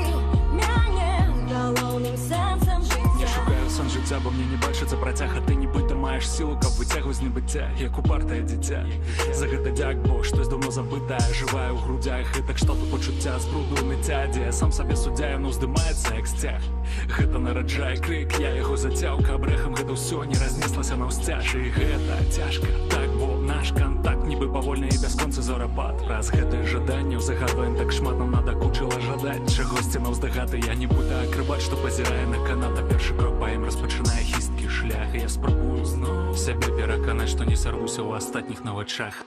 мяне галоўным сэнсам Не жыцця. шукаю сон жыцця, бо мне не бачыцца працяг, а ты нібыта маеш сілу, каб выцягваць з небыцця, як упартае дзіця. За гэта дзяк, бо штось даўно забытае жывае ў грудзях. І так што тут пачуцця з бруду ныцця, дзе сам сабе суддзя, яно ўздымаецца як сцяг. Гэта нараджае крык, я яго зацяў, каб рэхам гэта ўсё не разнеслася наўсцяж. І гэта цяжка, так, бо наш кантакт нібы павольны і бясконцы зорапад. Праз гэтае жаданне загадваем так шмат, нам надакучыла жадаць чагосьці наўздагаты. Я нібыта акрыбат, што пазірае на канат, а першы крок па ім распачынае хісткі шлях. І я спрабую зноў сябе пераканаць, што не сарвуся ў астатніх на вачах.